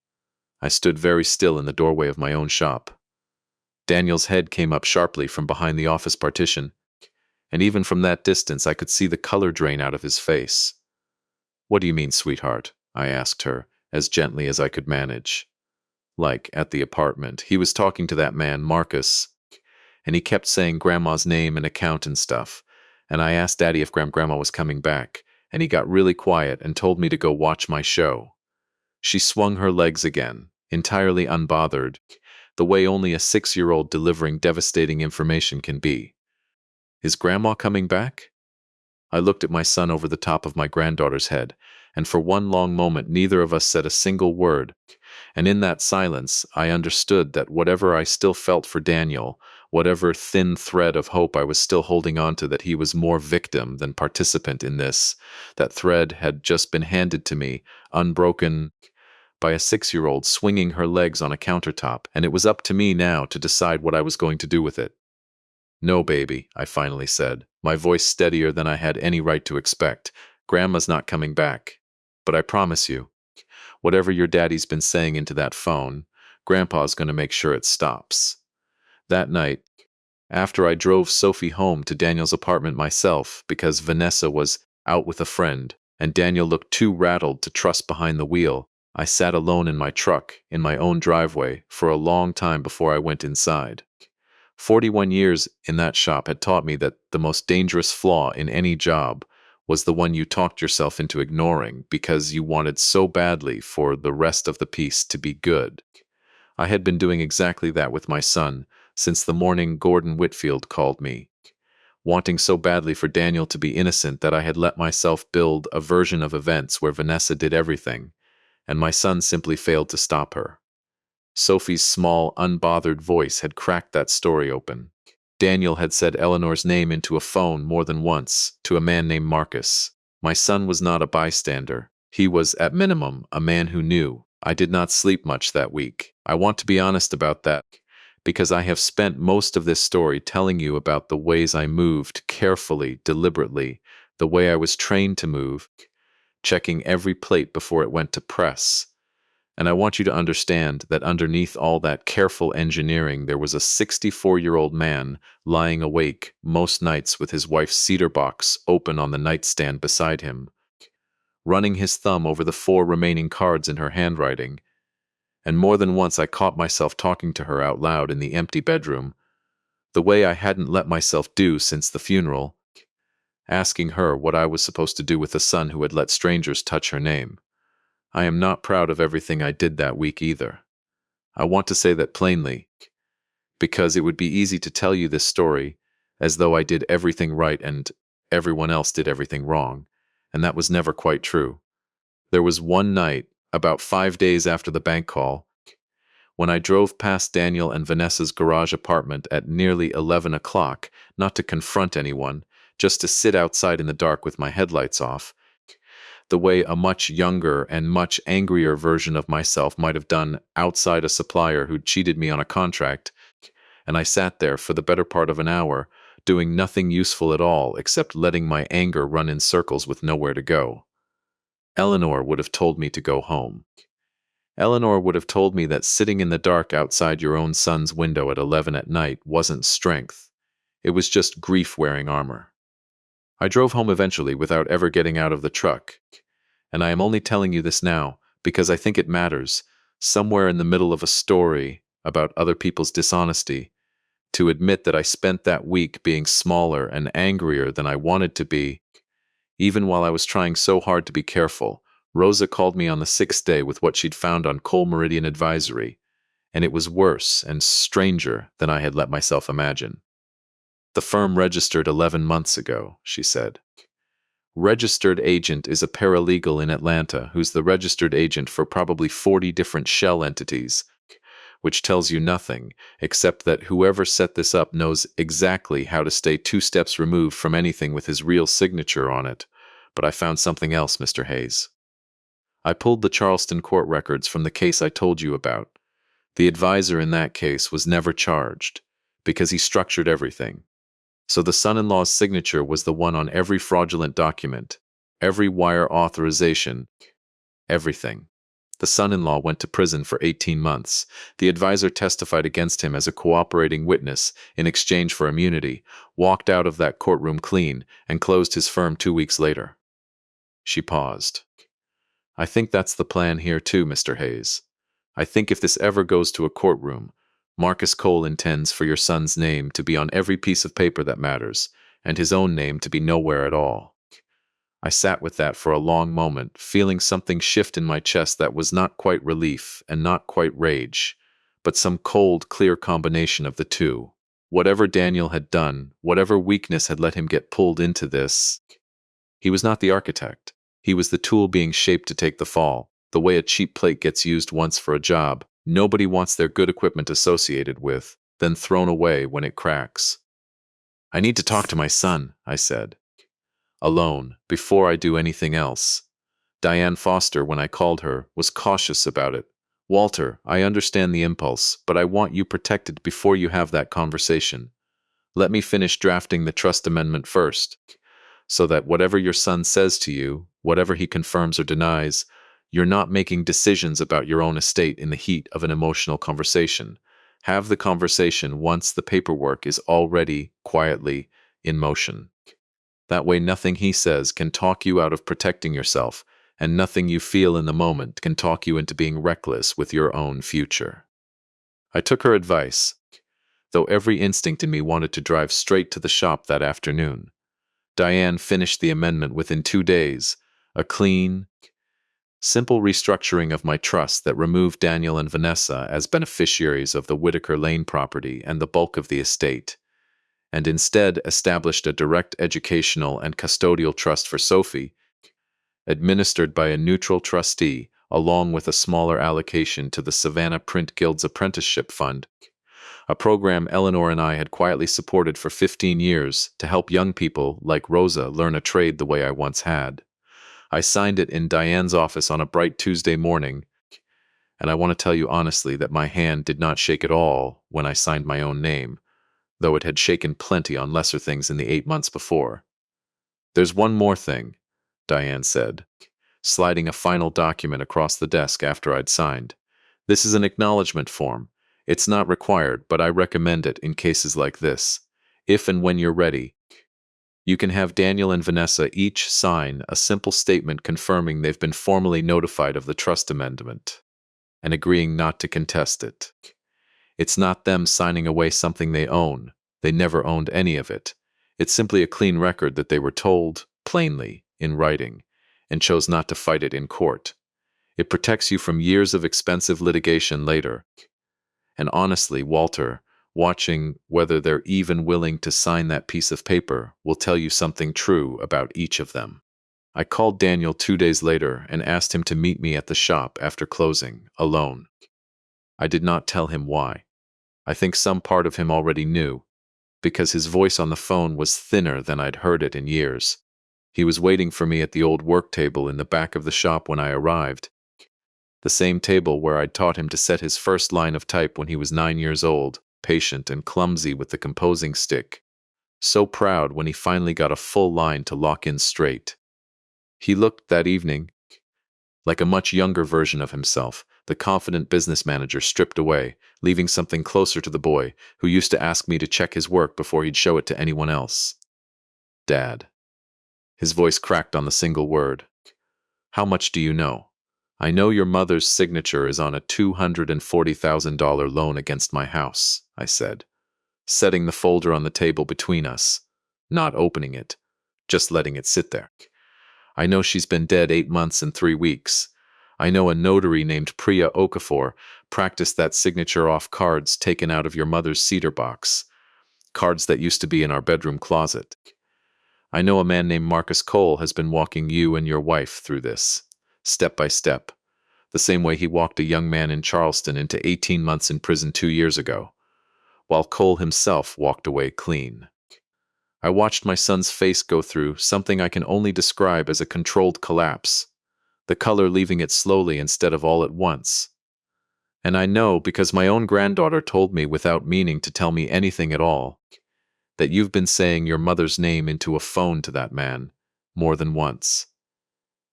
I stood very still in the doorway of my own shop. Daniel's head came up sharply from behind the office partition, and even from that distance I could see the color drain out of his face. "What do you mean, sweetheart?" I asked her, as gently as I could manage. Like, at the apartment, he was talking to that man, Marcus, and he kept saying Grandma's name and account and stuff, and I asked Daddy if Grandma was coming back, and he got really quiet and told me to go watch my show. She swung her legs again, entirely unbothered, the way only a 6-year-old delivering devastating information can be. "Is Grandma coming back?" I looked at my son over the top of my granddaughter's head, and for one long moment neither of us said a single word, And in that silence, I understood that whatever I still felt for Daniel, whatever thin thread of hope I was still holding on to, that he was more victim than participant in this, that thread had just been handed to me, unbroken, by a 6-year-old swinging her legs on a countertop, and it was up to me now to decide what I was going to do with it. "No, baby," I finally said, my voice steadier than I had any right to expect. "Grandma's not coming back. But I promise you, whatever your daddy's been saying into that phone, Grandpa's going to make sure it stops." That night, after I drove Sophie home to Daniel's apartment myself because Vanessa was out with a friend and Daniel looked too rattled to trust behind the wheel, I sat alone in my truck, in my own driveway, for a long time before I went inside. 41 years in that shop had taught me that the most dangerous flaw in any job was the one you talked yourself into ignoring because you wanted so badly for the rest of the piece to be good. I had been doing exactly that with my son since the morning Gordon Whitfield called me, wanting so badly for Daniel to be innocent that I had let myself build a version of events where Vanessa did everything, and my son simply failed to stop her. Sophie's small, unbothered voice had cracked that story open. Daniel had said Eleanor's name into a phone more than once, to a man named Marcus. My son was not a bystander. He was, at minimum, a man who knew. I did not sleep much that week. I want to be honest about that, because I have spent most of this story telling you about the ways I moved carefully, deliberately, the way I was trained to move, checking every plate before it went to press. And I want you to understand that underneath all that careful engineering, there was a 64-year-old man lying awake most nights with his wife's cedar box open on the nightstand beside him, running his thumb over the 4 remaining cards in her handwriting. And more than once I caught myself talking to her out loud in the empty bedroom, the way I hadn't let myself do since the funeral, asking her what I was supposed to do with a son who had let strangers touch her name. I am not proud of everything I did that week either. I want to say that plainly, because it would be easy to tell you this story as though I did everything right and everyone else did everything wrong, and that was never quite true. There was one night, about 5 days after the bank call, when I drove past Daniel and Vanessa's garage apartment at nearly 11 o'clock, not to confront anyone, just to sit outside in the dark with my headlights off, the way a much younger and much angrier version of myself might have done outside a supplier who'd cheated me on a contract, and I sat there for the better part of an hour, doing nothing useful at all except letting my anger run in circles with nowhere to go. Eleanor would have told me to go home. Eleanor would have told me that sitting in the dark outside your own son's window at 11 at night wasn't strength. It was just grief wearing armor. I drove home eventually without ever getting out of the truck, and I am only telling you this now because I think it matters, somewhere in the middle of a story about other people's dishonesty, to admit that I spent that week being smaller and angrier than I wanted to be, even while I was trying so hard to be careful. Rosa called me on the 6th day with what she'd found on Coal Meridian Advisory, and it was worse and stranger than I had let myself imagine. "The firm registered 11 months ago," she said. Registered agent is a paralegal in Atlanta who's the registered agent for probably 40 different shell entities, which tells you nothing except that whoever set this up knows exactly how to stay 2 steps removed from anything with his real signature on it. But I found something else, Mr. Hayes. I pulled the Charleston court records from the case I told you about. The advisor in that case was never charged because he structured everything. So the son-in-law's signature was the one on every fraudulent document, every wire authorization, everything. The son-in-law went to prison for 18 months. The advisor testified against him as a cooperating witness in exchange for immunity, walked out of that courtroom clean, and closed his firm 2 weeks later. She paused. "I think that's the plan here too, Mr. Hayes. I think if this ever goes to a courtroom, Marcus Cole intends for your son's name to be on every piece of paper that matters, and his own name to be nowhere at all." I sat with that for a long moment, feeling something shift in my chest that was not quite relief and not quite rage, but some cold, clear combination of the two. Whatever Daniel had done, whatever weakness had let him get pulled into this, he was not the architect. He was the tool being shaped to take the fall, the way a cheap plate gets used once for a job. Nobody wants their good equipment associated with, then thrown away when it cracks. I need to talk to my son, I said. Alone, before I do anything else. Diane Foster, when I called her, was cautious about it. Walter, I understand the impulse, but I want you protected before you have that conversation. Let me finish drafting the trust amendment first, so that whatever your son says to you, whatever he confirms or denies, you're not making decisions about your own estate in the heat of an emotional conversation. Have the conversation once the paperwork is already quietly in motion. That way nothing he says can talk you out of protecting yourself, and nothing you feel in the moment can talk you into being reckless with your own future. I took her advice, though every instinct in me wanted to drive straight to the shop that afternoon. Diane finished the amendment within 2 days, a clean, simple restructuring of my trust that removed Daniel and Vanessa as beneficiaries of the Whitaker Lane property and the bulk of the estate, and instead established a direct educational and custodial trust for Sophie, administered by a neutral trustee, along with a smaller allocation to the Savannah Print Guild's Apprenticeship Fund, a program Eleanor and I had quietly supported for 15 years to help young people like Rosa learn a trade the way I once had. I signed it in Diane's office on a bright Tuesday morning, and I want to tell you honestly that my hand did not shake at all when I signed my own name, though it had shaken plenty on lesser things in the 8 months before. There's one more thing, Diane said, sliding a final document across the desk after I'd signed. This is an acknowledgement form. It's not required, but I recommend it in cases like this. If and when you're ready, you can have Daniel and Vanessa each sign a simple statement confirming they've been formally notified of the trust amendment and agreeing not to contest it. It's not them signing away something they own. They never owned any of it. It's simply a clean record that they were told, plainly, in writing, and chose not to fight it in court. It protects you from years of expensive litigation later. And honestly, Walter, watching whether they're even willing to sign that piece of paper will tell you something true about each of them. I called Daniel 2 days later and asked him to meet me at the shop after closing, alone. I did not tell him why. I think some part of him already knew, because his voice on the phone was thinner than I'd heard it in years. He was waiting for me at the old work table in the back of the shop when I arrived, the same table where I'd taught him to set his first line of type when he was 9 years old, patient and clumsy with the composing stick. So proud when he finally got a full line to lock in straight. He looked, that evening, like a much younger version of himself, the confident business manager stripped away, leaving something closer to the boy who used to ask me to check his work before he'd show it to anyone else. Dad. His voice cracked on the single word. How much do you know? I know your mother's signature is on a $240,000 loan against my house, I said, setting the folder on the table between us, not opening it, just letting it sit there. I know she's been dead 8 months and 3 weeks. I know a notary named Priya Okafor practiced that signature off cards taken out of your mother's cedar box, cards that used to be in our bedroom closet. I know a man named Marcus Cole has been walking you and your wife through this, step by step, the same way he walked a young man in Charleston into 18 months in prison 2 years ago, while Cole himself walked away clean. I watched my son's face go through something I can only describe as a controlled collapse, the color leaving it slowly instead of all at once. And I know, because my own granddaughter told me without meaning to tell me anything at all, that you've been saying your mother's name into a phone to that man more than once.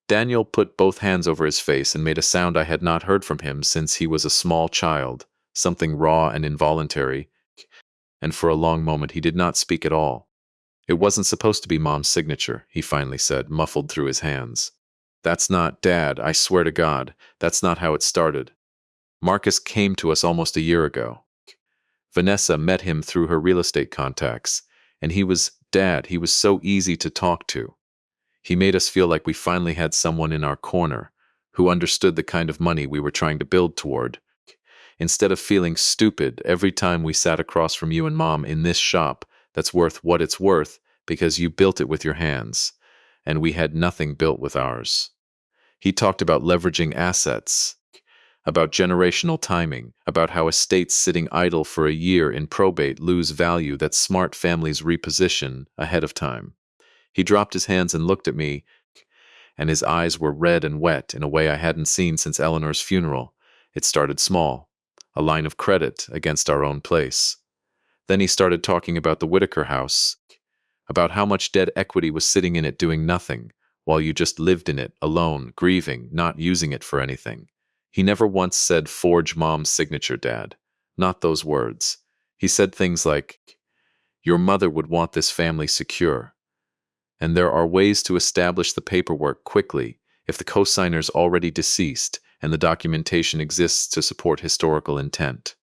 Daniel put both hands over his face and made a sound I had not heard from him since he was a small child, something raw and involuntary, and for a long moment he did not speak at all. It wasn't supposed to be Mom's signature, he finally said, muffled through his hands. That's not, Dad, I swear to God, that's not how it started. Marcus came to us almost a year ago. Vanessa met him through her real estate contacts, and he was so easy to talk to. He made us feel like we finally had someone in our corner who understood the kind of money we were trying to build toward. Instead of feeling stupid every time we sat across from you and Mom in this shop that's worth what it's worth because you built it with your hands, and we had nothing built with ours. He talked about leveraging assets, about generational timing, about how estates sitting idle for a year in probate lose value that smart families reposition ahead of time. He dropped his hands and looked at me, and his eyes were red and wet in a way I hadn't seen since Eleanor's funeral. It started small, a line of credit against our own place. Then he started talking about the Whitaker house, about how much dead equity was sitting in it doing nothing, while you just lived in it, alone, grieving, not using it for anything. He never once said, "Forge Mom's signature, Dad." Not those words. He said things like, "Your mother would want this family secure, and there are ways to establish the paperwork quickly if the cosigner's already deceased and the documentation exists to support historical intent."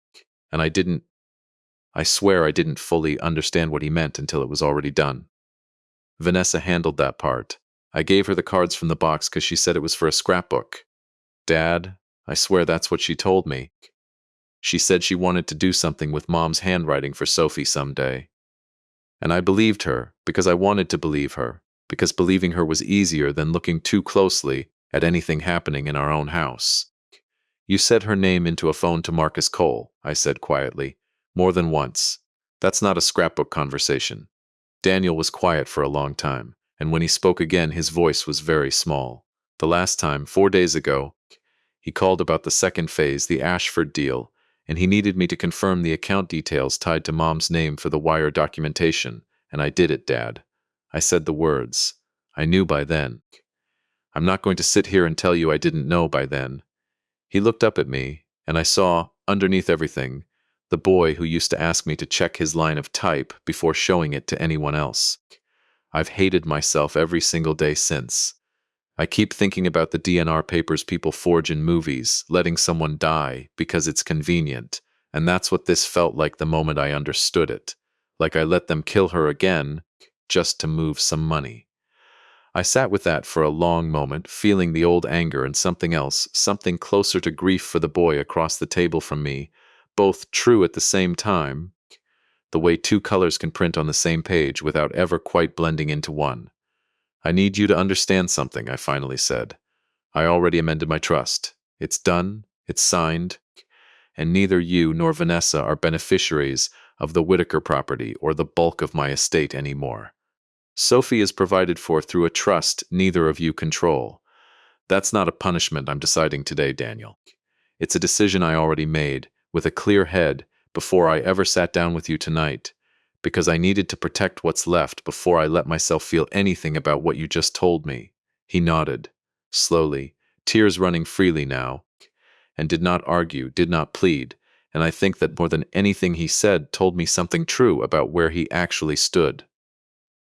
And I swear I didn't fully understand what he meant until it was already done. Vanessa handled that part. I gave her the cards from the box because she said it was for a scrapbook. Dad, I swear that's what she told me. She said she wanted to do something with Mom's handwriting for Sophie someday. And I believed her because I wanted to believe her, because believing her was easier than looking too closely at anything happening in our own house. You said her name into a phone to Marcus Cole, I said quietly, more than once. That's not a scrapbook conversation. Daniel was quiet for a long time, and when he spoke again, his voice was very small. The last time, 4 days ago, he called about the second phase, the Ashford deal, and he needed me to confirm the account details tied to Mom's name for the wire documentation, and I did it, Dad. I said the words. I knew by then. I'm not going to sit here and tell you I didn't know by then. He looked up at me, and I saw, underneath everything, the boy who used to ask me to check his line of type before showing it to anyone else. I've hated myself every single day since. I keep thinking about the DNR papers people forge in movies, letting someone die because it's convenient, and that's what this felt like the moment I understood it. Like I let them kill her again, just to move some money. I sat with that for a long moment, feeling the old anger and something else, something closer to grief for the boy across the table from me, both true at the same time, the way two colors can print on the same page without ever quite blending into one. I need you to understand something, I finally said. I already amended my trust. It's done, it's signed, and neither you nor Vanessa are beneficiaries of the Whitaker property or the bulk of my estate anymore. Sophie is provided for through a trust neither of you control. That's not a punishment I'm deciding today, Daniel. It's a decision I already made, with a clear head, before I ever sat down with you tonight, because I needed to protect what's left before I let myself feel anything about what you just told me. He nodded, slowly, tears running freely now, and did not argue, did not plead, and I think that more than anything he said told me something true about where he actually stood.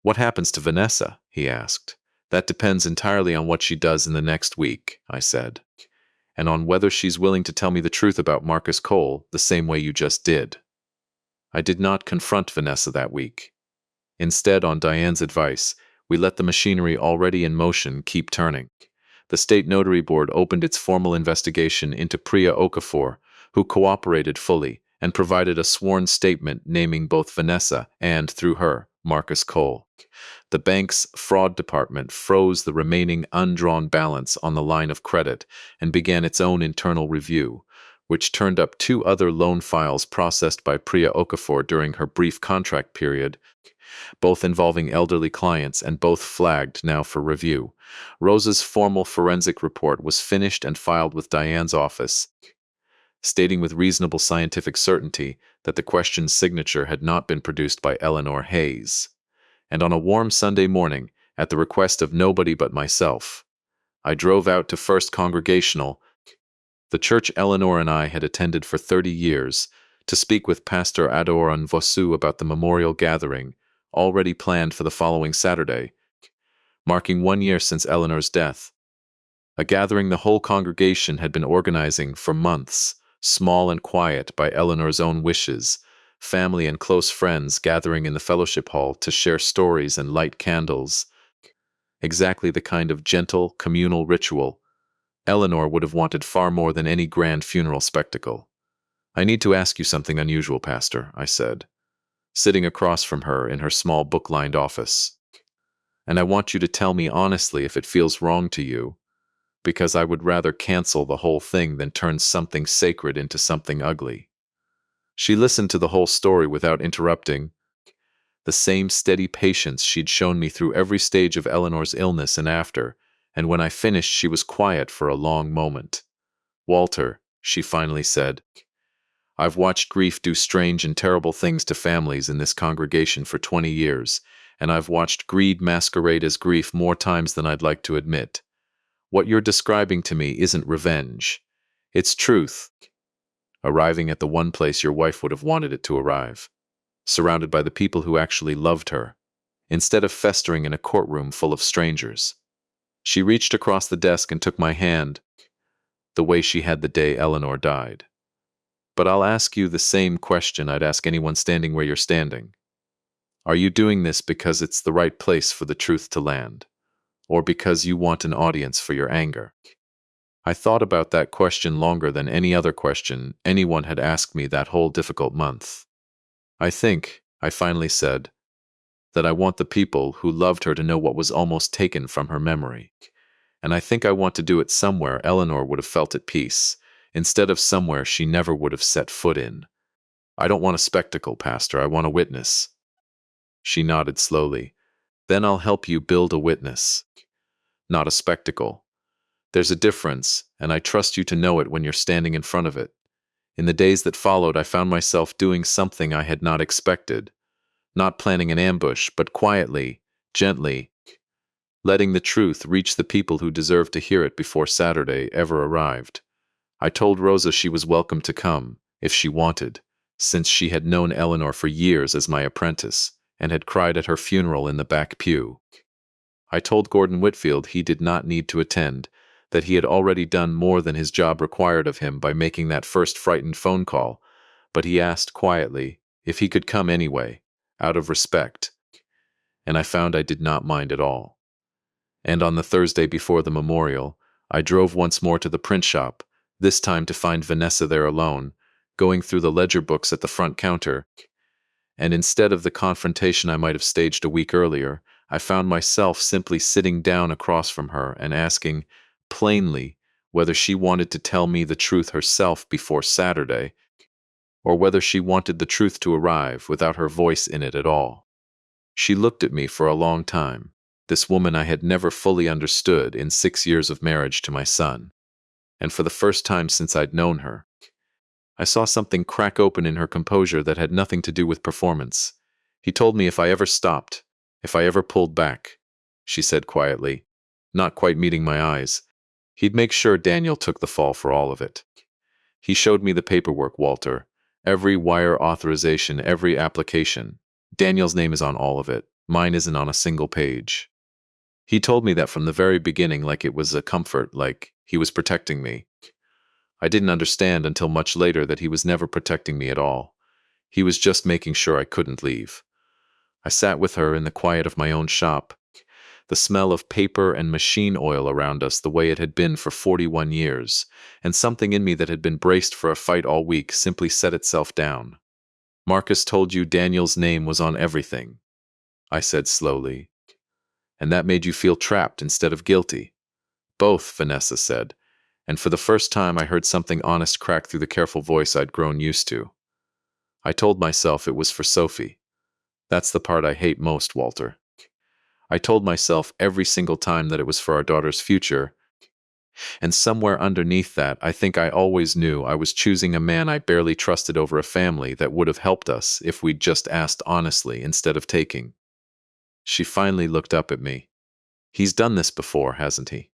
What happens to Vanessa? He asked. That depends entirely on what she does in the next week, I said, and on whether she's willing to tell me the truth about Marcus Cole the same way you just did. I did not confront Vanessa that week. Instead, on Diane's advice, we let the machinery already in motion keep turning. The State Notary Board opened its formal investigation into Priya Okafor, who cooperated fully and provided a sworn statement naming both Vanessa and, through her, Marcus Cole. The bank's fraud department froze the remaining undrawn balance on the line of credit and began its own internal review, which turned up 2 other loan files processed by Priya Okafor during her brief contract period, both involving elderly clients and both flagged now for review. Rosa's formal forensic report was finished and filed with Diane's office, stating with reasonable scientific certainty that the question's signature had not been produced by Eleanor Hayes. And on a warm Sunday morning, at the request of nobody but myself, I drove out to First Congregational, the church Eleanor and I had attended for 30 years, to speak with Pastor Adoran Vosu about the memorial gathering, already planned for the following Saturday, marking 1 year since Eleanor's death. A gathering the whole congregation had been organizing for months, small and quiet by Eleanor's own wishes, family and close friends gathering in the fellowship hall to share stories and light candles. Exactly the kind of gentle, communal ritual Eleanor would have wanted far more than any grand funeral spectacle. "I need to ask you something unusual, Pastor," I said, sitting across from her in her small book-lined office. "And I want you to tell me honestly if it feels wrong to you. because I would rather cancel the whole thing than turn something sacred into something ugly. She listened to the whole story without interrupting, the same steady patience she'd shown me through every stage of Eleanor's illness and after, and when I finished she was quiet for a long moment. "Walter," she finally said, "I've watched grief do strange and terrible things to families in this congregation for 20 years, and I've watched greed masquerade as grief more times than I'd like to admit. What you're describing to me isn't revenge. It's truth. Arriving at the one place your wife would have wanted it to arrive, surrounded by the people who actually loved her, instead of festering in a courtroom full of strangers." She reached across the desk and took my hand, the way she had the day Eleanor died. "But I'll ask you the same question I'd ask anyone standing where you're standing. Are you doing this because it's the right place for the truth to land, or because you want an audience for your anger?" I thought about that question longer than any other question anyone had asked me that whole difficult month. "I think," I finally said, "that I want the people who loved her to know what was almost taken from her memory. And I think I want to do it somewhere Eleanor would have felt at peace, instead of somewhere she never would have set foot in. I don't want a spectacle, Pastor, I want a witness." She nodded slowly. "Then I'll help you build a witness, not a spectacle. There's a difference, and I trust you to know it when you're standing in front of it." In the days that followed, I found myself doing something I had not expected, not planning an ambush, but quietly, gently, letting the truth reach the people who deserved to hear it before Saturday ever arrived. I told Rosa she was welcome to come, if she wanted, since she had known Eleanor for years as my apprentice, and had cried at her funeral in the back pew. I told Gordon Whitfield he did not need to attend, that he had already done more than his job required of him by making that first frightened phone call, but he asked quietly if he could come anyway, out of respect, and I found I did not mind at all. And on the Thursday before the memorial, I drove once more to the print shop, this time to find Vanessa there alone, going through the ledger books at the front counter, and instead of the confrontation I might have staged a week earlier, I found myself simply sitting down across from her and asking, plainly, whether she wanted to tell me the truth herself before Saturday, or whether she wanted the truth to arrive without her voice in it at all. She looked at me for a long time, this woman I had never fully understood in 6 years of marriage to my son, and for the first time since I'd known her, I saw something crack open in her composure that had nothing to do with performance. "He told me if I ever stopped, if I ever pulled back," she said quietly, not quite meeting my eyes, "he'd make sure Daniel took the fall for all of it. He showed me the paperwork, Walter, every wire authorization, every application. Daniel's name is on all of it. Mine isn't on a single page. He told me that from the very beginning, like it was a comfort, like he was protecting me. I didn't understand until much later that he was never protecting me at all. He was just making sure I couldn't leave." I sat with her in the quiet of my own shop, the smell of paper and machine oil around us the way it had been for 41 years, and something in me that had been braced for a fight all week simply set itself down. "Marcus told you Daniel's name was on everything," I said slowly, "and that made you feel trapped instead of guilty." "Both," Vanessa said, and for the first time I heard something honest crack through the careful voice I'd grown used to. I told myself it was for Sophie. That's the part I hate most, Walter. I told myself every single time that it was for our daughter's future, and somewhere underneath that, I think I always knew I was choosing a man I barely trusted over a family that would have helped us if we'd just asked honestly instead of taking. She finally looked up at me. "He's done this before, hasn't he?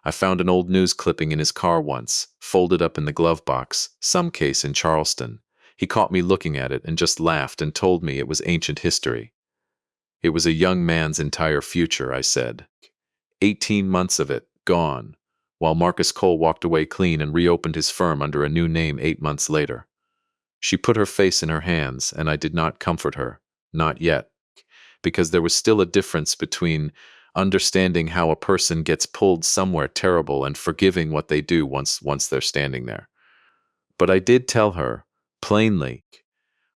I found an old news clipping in his car once, folded up in the glove box, some case in Charleston. He caught me looking at it and just laughed and told me it was ancient history. It was a young man's entire future," I said. 18 months of it, gone, while Marcus Cole walked away clean and reopened his firm under a new name 8 months later. She put her face in her hands, and I did not comfort her, not yet, because there was still a difference between understanding how a person gets pulled somewhere terrible and forgiving what they do once they're standing there. But I did tell her, plainly,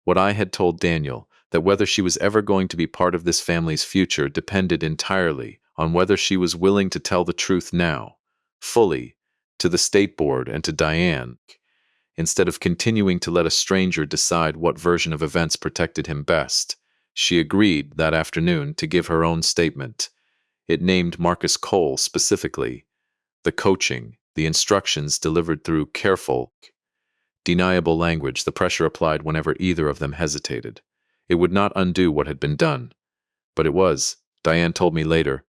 what I had told Daniel, that whether she was ever going to be part of this family's future depended entirely on whether she was willing to tell the truth now, fully, to the state board and to Diane, instead of continuing to let a stranger decide what version of events protected him best. She agreed that afternoon to give her own statement. It named Marcus Cole specifically, the coaching, the instructions delivered through careful, deniable language, the pressure applied whenever either of them hesitated. It would not undo what had been done, but it was, Diane told me later,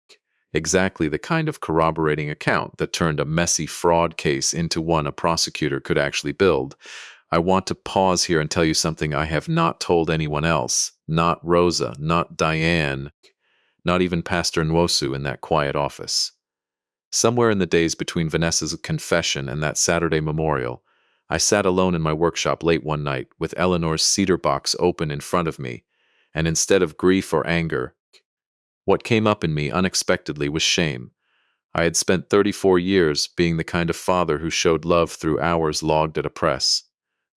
exactly the kind of corroborating account that turned a messy fraud case into one a prosecutor could actually build. I want to pause here and tell you something I have not told anyone else, not Rosa, not Diane, not even Pastor Nwosu in that quiet office. Somewhere in the days between Vanessa's confession and that Saturday memorial, I sat alone in my workshop late one night with Eleanor's cedar box open in front of me, and instead of grief or anger, what came up in me unexpectedly was shame. I had spent 34 years being the kind of father who showed love through hours logged at a press,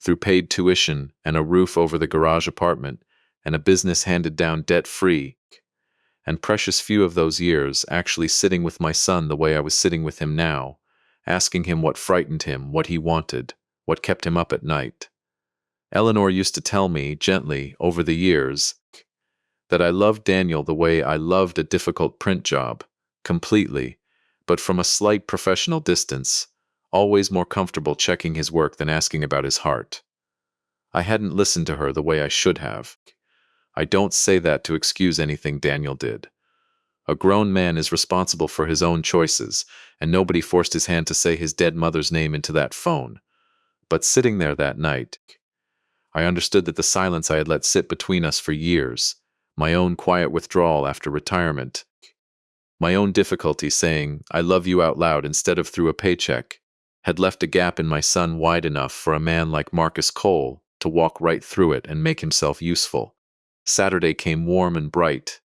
through paid tuition and a roof over the garage apartment, and a business handed down debt-free, and precious few of those years actually sitting with my son the way I was sitting with him now, asking him what frightened him, what he wanted, what kept him up at night. Eleanor used to tell me, gently, over the years, that I loved Daniel the way I loved a difficult print job, completely, but from a slight professional distance, always more comfortable checking his work than asking about his heart. I hadn't listened to her the way I should have. I don't say that to excuse anything Daniel did. A grown man is responsible for his own choices, and nobody forced his hand to say his dead mother's name into that phone. But sitting there that night, I understood that the silence I had let sit between us for years, my own quiet withdrawal after retirement, my own difficulty saying, "I love you" out loud instead of through a paycheck, had left a gap in my son wide enough for a man like Marcus Cole to walk right through it and make himself useful. Saturday came warm and bright,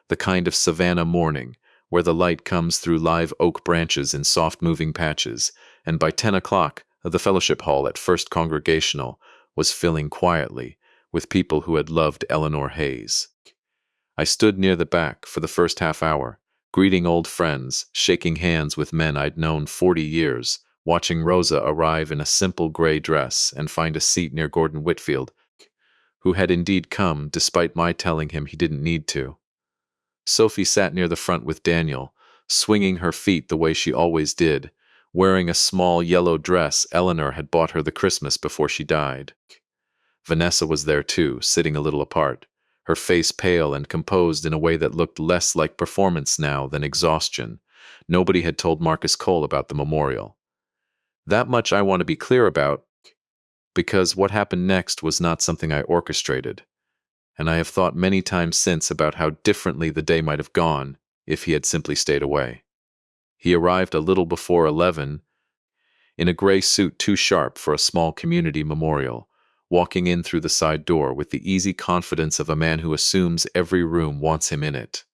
the kind of Savannah morning where the light comes through live oak branches in soft moving patches, and by 10 o'clock, the fellowship hall at First Congregational was filling quietly with people who had loved Eleanor Hayes. I stood near the back for the first half hour, greeting old friends, shaking hands with men I'd known 40 years, watching Rosa arrive in a simple gray dress and find a seat near Gordon Whitfield, who had indeed come despite my telling him he didn't need to. Sophie sat near the front with Daniel, swinging her feet the way she always did, wearing a small yellow dress Eleanor had bought her the Christmas before she died. Vanessa was there too, sitting a little apart, her face pale and composed in a way that looked less like performance now than exhaustion. Nobody had told Marcus Cole about the memorial. That much I want to be clear about, because what happened next was not something I orchestrated, and I have thought many times since about how differently the day might have gone if he had simply stayed away. He arrived a little before 11, in a gray suit too sharp for a small community memorial, walking in through the side door with the easy confidence of a man who assumes every room wants him in it.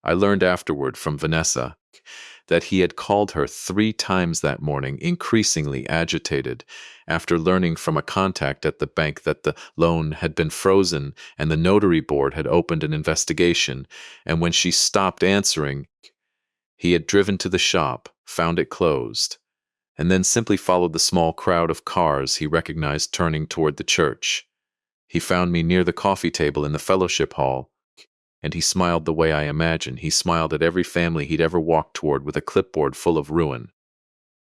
I learned afterward from Vanessa that he had called her 3 times that morning, increasingly agitated, after learning from a contact at the bank that the loan had been frozen and the notary board had opened an investigation, and when she stopped answering, he had driven to the shop, found it closed, and then simply followed the small crowd of cars he recognized turning toward the church. He found me near the coffee table in the fellowship hall, and he smiled the way I imagine he smiled at every family he'd ever walked toward with a clipboard full of ruin.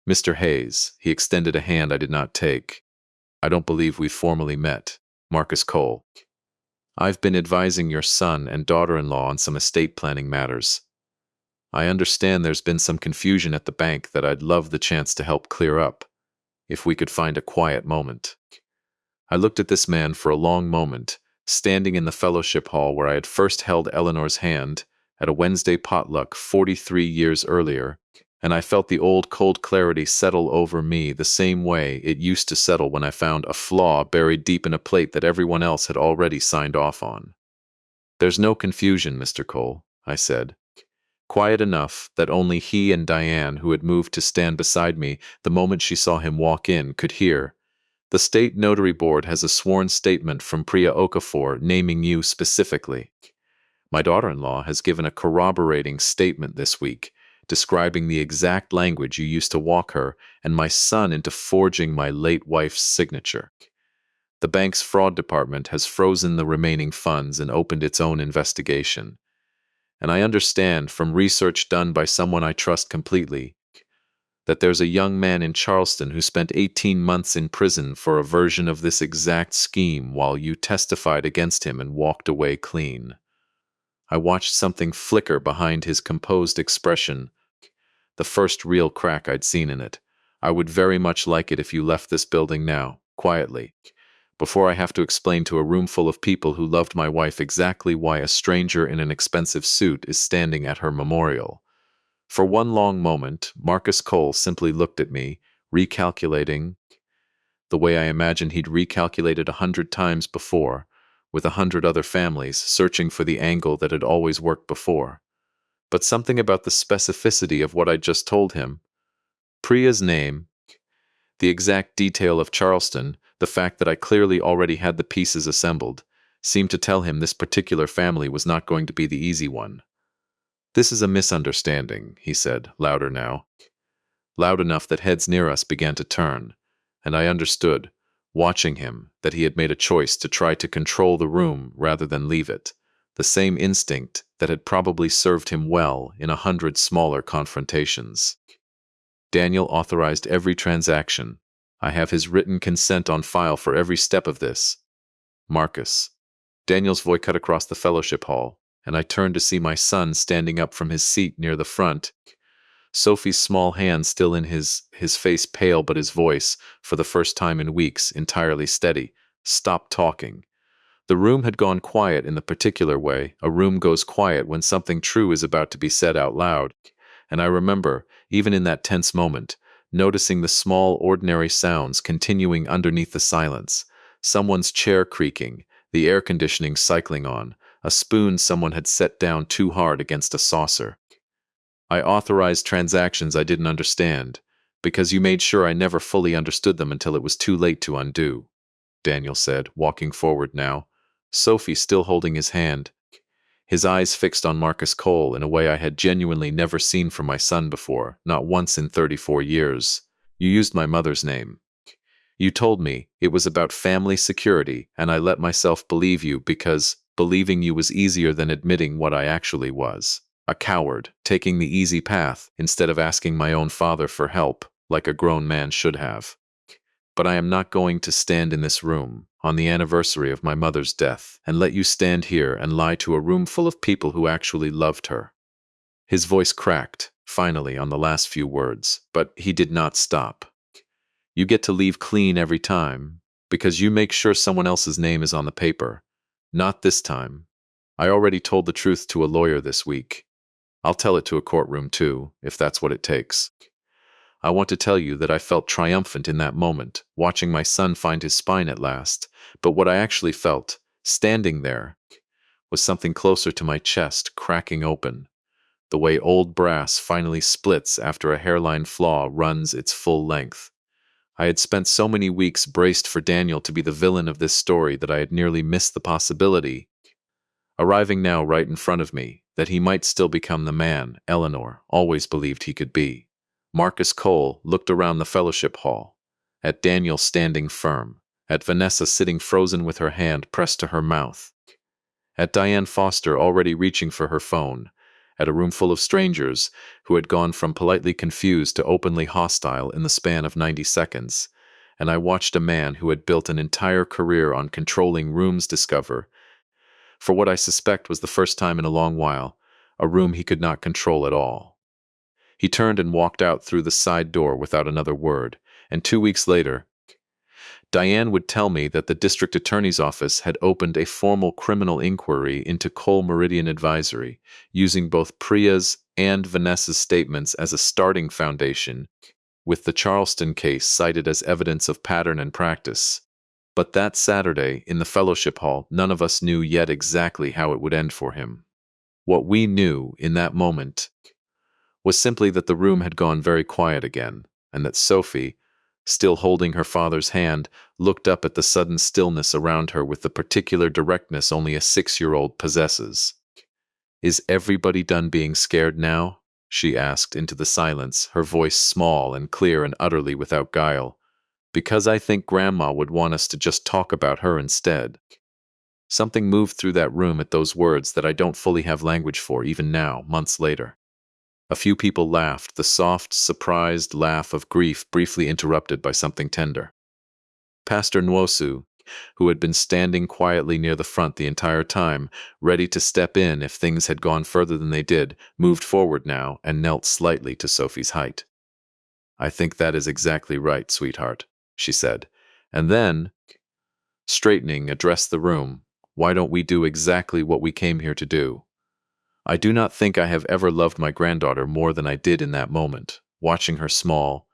"Mr. Hayes," he extended a hand I did not take. "I don't believe we've formally met. Marcus Cole. I've been advising your son and daughter-in-law on some estate planning matters. I understand there's been some confusion at the bank that I'd love the chance to help clear up, if we could find a quiet moment." I looked at this man for a long moment, standing in the fellowship hall where I had first held Eleanor's hand at a Wednesday potluck 43 years earlier, and I felt the old cold clarity settle over me the same way it used to settle when I found a flaw buried deep in a plate that everyone else had already signed off on. "There's no confusion, Mr. Cole," I said, quiet enough that only he and Diane, who had moved to stand beside me the moment she saw him walk in, could hear. "The State Notary Board has a sworn statement from Priya Okafor naming you specifically. My daughter-in-law has given a corroborating statement this week, describing the exact language you used to walk her and my son into forging my late wife's signature. The bank's fraud department has frozen the remaining funds and opened its own investigation. And I understand from research done by someone I trust completely that there's a young man in Charleston who spent 18 months in prison for a version of this exact scheme while you testified against him and walked away clean. I watched something flicker behind his composed expression, the first real crack I'd seen in it. I would very much like it if you left this building now, quietly, before I have to explain to a room full of people who loved my wife exactly why a stranger in an expensive suit is standing at her memorial. For one long moment, Marcus Cole simply looked at me, recalculating the way I imagined he'd recalculated 100 times before, with 100 other families, searching for the angle that had always worked before. But something about the specificity of what I'd just told him, Priya's name, the exact detail of Charleston, the fact that I clearly already had the pieces assembled, seemed to tell him this particular family was not going to be the easy one. "This is a misunderstanding," he said, louder now. Loud enough that heads near us began to turn, and I understood, watching him, that he had made a choice to try to control the room rather than leave it, the same instinct that had probably served him well in 100 smaller confrontations. "Daniel authorized every transaction. I have his written consent on file for every step of this. Marcus." Daniel's voice cut across the fellowship hall, and I turned to see my son standing up from his seat near the front, Sophie's small hand still in his face pale but his voice, for the first time in weeks, entirely steady. "Stop talking." The room had gone quiet in the particular way a room goes quiet when something true is about to be said out loud, and I remember, even in that tense moment, noticing the small, ordinary sounds continuing underneath the silence. Someone's chair creaking, the air conditioning cycling on, a spoon someone had set down too hard against a saucer. "I authorized transactions I didn't understand, because you made sure I never fully understood them until it was too late to undo," Daniel said, walking forward now, Sophie still holding his hand, his eyes fixed on Marcus Cole in a way I had genuinely never seen from my son before, not once in 34 years. "You used my mother's name. You told me it was about family security, and I let myself believe you because believing you was easier than admitting what I actually was. A coward, taking the easy path instead of asking my own father for help, like a grown man should have. But I am not going to stand in this room, on the anniversary of my mother's death, and let you stand here and lie to a room full of people who actually loved her." His voice cracked, finally, on the last few words, but he did not stop. "You get to leave clean every time, because you make sure someone else's name is on the paper. Not this time. I already told the truth to a lawyer this week. I'll tell it to a courtroom too, if that's what it takes. I want to tell you that I felt triumphant in that moment, watching my son find his spine at last, but what I actually felt, standing there, was something closer to my chest cracking open, the way old brass finally splits after a hairline flaw runs its full length. I had spent so many weeks braced for Daniel to be the villain of this story that I had nearly missed the possibility, arriving now right in front of me, that he might still become the man Eleanor always believed he could be. Marcus Cole looked around the fellowship hall, at Daniel standing firm, at Vanessa sitting frozen with her hand pressed to her mouth, at Diane Foster already reaching for her phone, at a room full of strangers who had gone from politely confused to openly hostile in the span of 90 seconds, and I watched a man who had built an entire career on controlling rooms discover, for what I suspect was the first time in a long while, a room he could not control at all. He turned and walked out through the side door without another word, and 2 weeks later, Diane would tell me that the district attorney's office had opened a formal criminal inquiry into Cole Meridian Advisory, using both Priya's and Vanessa's statements as a starting foundation, with the Charleston case cited as evidence of pattern and practice. But that Saturday, in the fellowship hall, none of us knew yet exactly how it would end for him. What we knew in that moment was simply that the room had gone very quiet again, and that Sophie, still holding her father's hand, looked up at the sudden stillness around her with the particular directness only a 6-year-old possesses. "Is everybody done being scared now?" she asked into the silence, her voice small and clear and utterly without guile. Because I think Grandma would want us to just talk about her instead. Something moved through that room at those words that I don't fully have language for even now, months later. A few people laughed, the soft, surprised laugh of grief briefly interrupted by something tender. Pastor Nwosu, who had been standing quietly near the front the entire time, ready to step in if things had gone further than they did, moved forward now and knelt slightly to Sophie's height. "I think that is exactly right, sweetheart," she said, and then, straightening, addressed the room. "Why don't we do exactly what we came here to do?" I do not think I have ever loved my granddaughter more than I did in that moment, watching her small,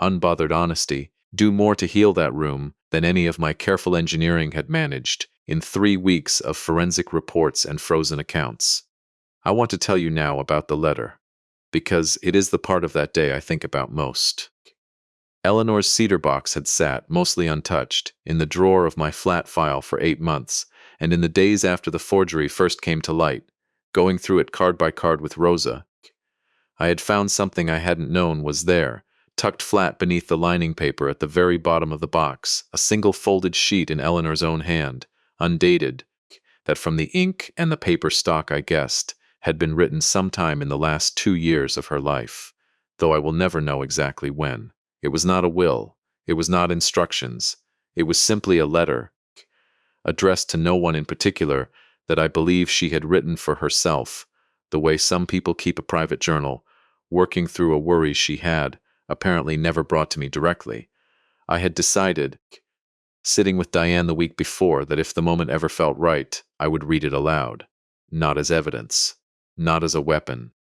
unbothered honesty do more to heal that room than any of my careful engineering had managed in 3 weeks of forensic reports and frozen accounts. I want to tell you now about the letter, because it is the part of that day I think about most. Eleanor's cedar box had sat, mostly untouched, in the drawer of my flat file for 8 months, and in the days after the forgery first came to light, going through it card by card with Rosa, I had found something I hadn't known was there, tucked flat beneath the lining paper at the very bottom of the box, a single folded sheet in Eleanor's own hand, undated, that from the ink and the paper stock I guessed, had been written sometime in the last 2 years of her life, though I will never know exactly when. It was not a will, it was not instructions, it was simply a letter, addressed to no one in particular, that I believe she had written for herself, the way some people keep a private journal, working through a worry she had, apparently never brought to me directly. I had decided, sitting with Diane the week before, that if the moment ever felt right, I would read it aloud. Not as evidence, not as a weapon.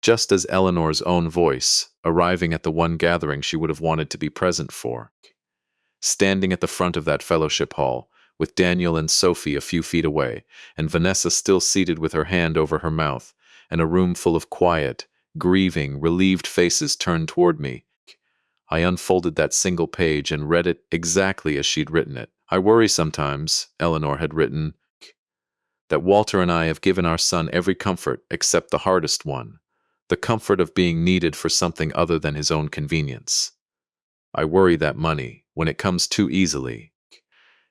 Just as Eleanor's own voice, arriving at the one gathering she would have wanted to be present for. Standing at the front of that fellowship hall, with Daniel and Sophie a few feet away, and Vanessa still seated with her hand over her mouth, and a room full of quiet, grieving, relieved faces turned toward me. I unfolded that single page and read it exactly as she'd written it. "I worry sometimes," Eleanor had written, "that Walter and I have given our son every comfort except the hardest one, the comfort of being needed for something other than his own convenience. I worry that money, when it comes too easily,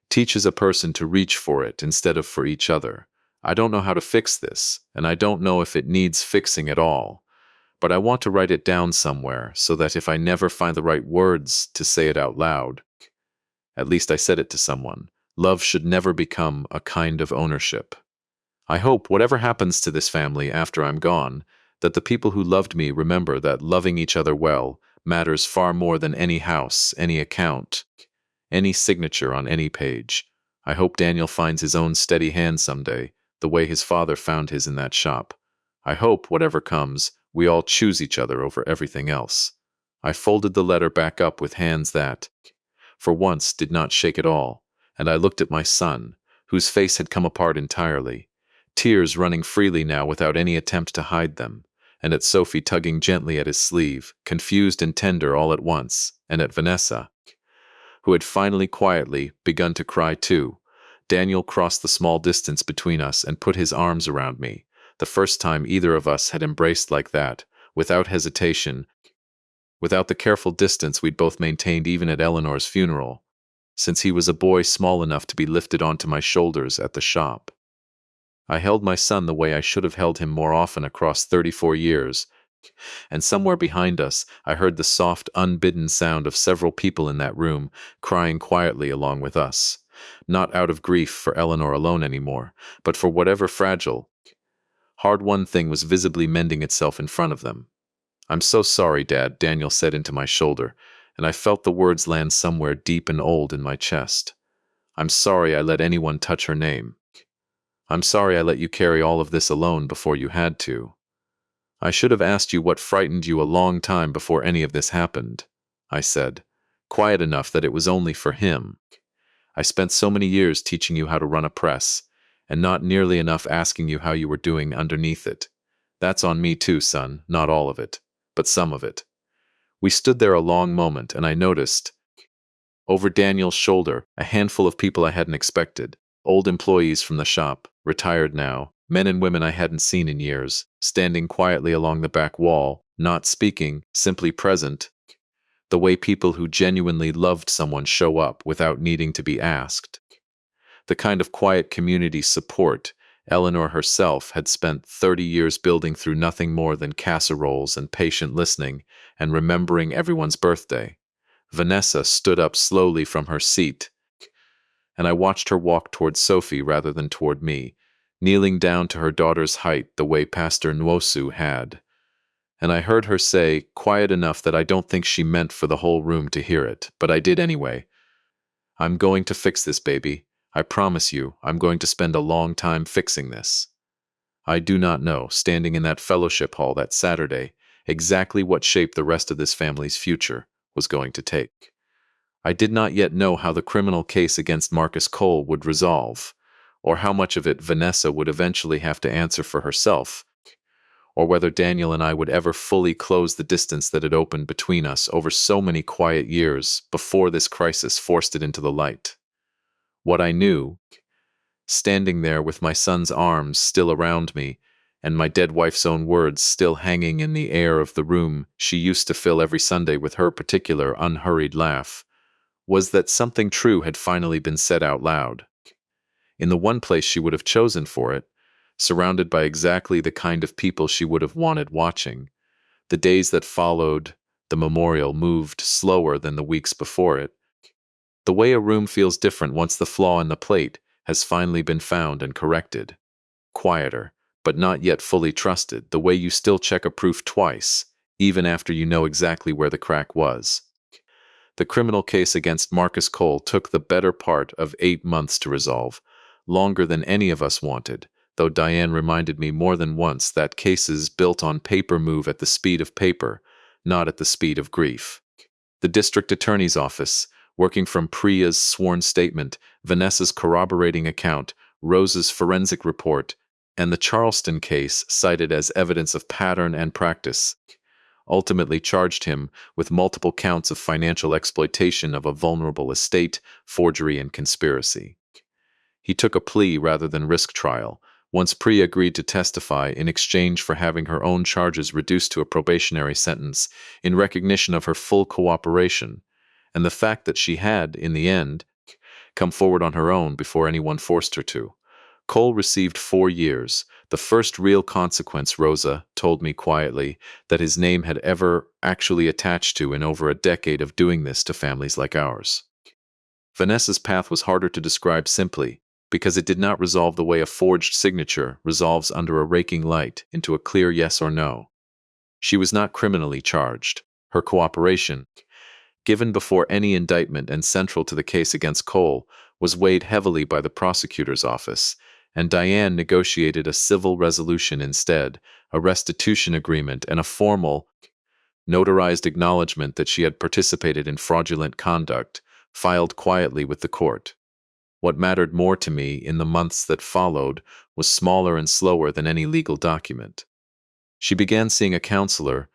teaches a person to reach for it instead of for each other. I don't know how to fix this, and I don't know if it needs fixing at all, but I want to write it down somewhere so that if I never find the right words to say it out loud, at least I said it to someone. Love should never become a kind of ownership. I hope, whatever happens to this family after I'm gone, that the people who loved me remember that loving each other well matters far more than any house, any account, any signature on any page. I hope Daniel finds his own steady hand someday, the way his father found his in that shop. I hope, whatever comes, we all choose each other over everything else." I folded the letter back up with hands that, for once, did not shake at all, and I looked at my son, whose face had come apart entirely, tears running freely now without any attempt to hide them, and at Sophie tugging gently at his sleeve, confused and tender all at once, and at Vanessa, who had finally quietly begun to cry too. Daniel crossed the small distance between us and put his arms around me, the first time either of us had embraced like that, without hesitation, without the careful distance we'd both maintained even at Eleanor's funeral, since he was a boy small enough to be lifted onto my shoulders at the shop. I held my son the way I should have held him more often across 34 years, and somewhere behind us I heard the soft, unbidden sound of several people in that room crying quietly along with us, not out of grief for Eleanor alone anymore, but for whatever fragile, hard-won thing was visibly mending itself in front of them. "I'm so sorry, Dad," Daniel said into my shoulder, and I felt the words land somewhere deep and old in my chest. "I'm sorry I let anyone touch her name. I'm sorry I let you carry all of this alone before you had to. I should have asked you what frightened you a long time before any of this happened," I said, quiet enough that it was only for him. "I spent so many years teaching you how to run a press, and not nearly enough asking you how you were doing underneath it. That's on me too, son, not all of it, but some of it." We stood there a long moment, and I noticed, over Daniel's shoulder, a handful of people I hadn't expected, old employees from the shop, retired now, Men and women I hadn't seen in years, standing quietly along the back wall, not speaking, simply present, the way people who genuinely loved someone show up without needing to be asked. The kind of quiet community support Eleanor herself had spent 30 years building through nothing more than casseroles and patient listening and remembering everyone's birthday. Vanessa stood up slowly from her seat, and I watched her walk toward Sophie rather than toward me, kneeling down to her daughter's height the way Pastor Nwosu had. And I heard her say, quiet enough that I don't think she meant for the whole room to hear it, but I did anyway, "I'm going to fix this, baby. I promise you, I'm going to spend a long time fixing this." I do not know, standing in that fellowship hall that Saturday, exactly what shape the rest of this family's future was going to take. I did not yet know how the criminal case against Marcus Cole would resolve, or how much of it Vanessa would eventually have to answer for herself, or whether Daniel and I would ever fully close the distance that had opened between us over so many quiet years before this crisis forced it into the light. What I knew, standing there with my son's arms still around me, and my dead wife's own words still hanging in the air of the room she used to fill every Sunday with her particular unhurried laugh, was that something true had finally been said out loud. In the one place she would have chosen for it, surrounded by exactly the kind of people she would have wanted watching. The days that followed the memorial moved slower than the weeks before it. The way a room feels different once the flaw in the plate has finally been found and corrected. Quieter, but not yet fully trusted, the way you still check a proof twice, even after you know exactly where the crack was. The criminal case against Marcus Cole took the better part of 8 months to resolve, longer than any of us wanted, though Diane reminded me more than once that cases built on paper move at the speed of paper, not at the speed of grief. The district attorney's office, working from Priya's sworn statement, Vanessa's corroborating account, Rose's forensic report, and the Charleston case cited as evidence of pattern and practice, ultimately charged him with multiple counts of financial exploitation of a vulnerable estate, forgery, and conspiracy. He took a plea rather than risk trial, once Priya agreed to testify in exchange for having her own charges reduced to a probationary sentence in recognition of her full cooperation, and the fact that she had, in the end, come forward on her own before anyone forced her to. Cole received 4 years, the first real consequence, Rosa told me quietly, that his name had ever actually attached to in over a decade of doing this to families like ours. Vanessa's path was harder to describe simply, because it did not resolve the way a forged signature resolves under a raking light into a clear yes or no. She was not criminally charged. Her cooperation, given before any indictment and central to the case against Cole, was weighed heavily by the prosecutor's office, and Diane negotiated a civil resolution instead, a restitution agreement, and a formal, notarized acknowledgement that she had participated in fraudulent conduct, filed quietly with the court. What mattered more to me in the months that followed was smaller and slower than any legal document. She began seeing a counselor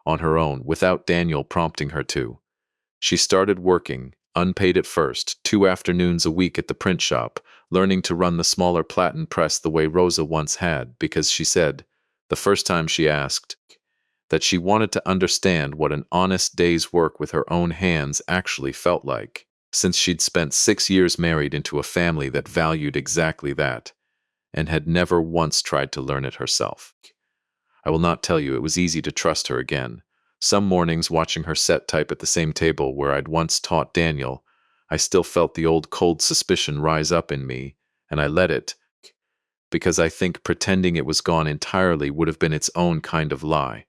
on her own, without Daniel prompting her to. She started working, unpaid at first, 2 afternoons a week at the print shop, learning to run the smaller platen press the way Rosa once had, because she said, the first time she asked, that she wanted to understand what an honest day's work with her own hands actually felt like, since she'd spent 6 years married into a family that valued exactly that, and had never once tried to learn it herself. I will not tell you it was easy to trust her again. Some mornings, watching her set type at the same table where I'd once taught Daniel, I still felt the old cold suspicion rise up in me, and I let it, because I think pretending it was gone entirely would have been its own kind of lie.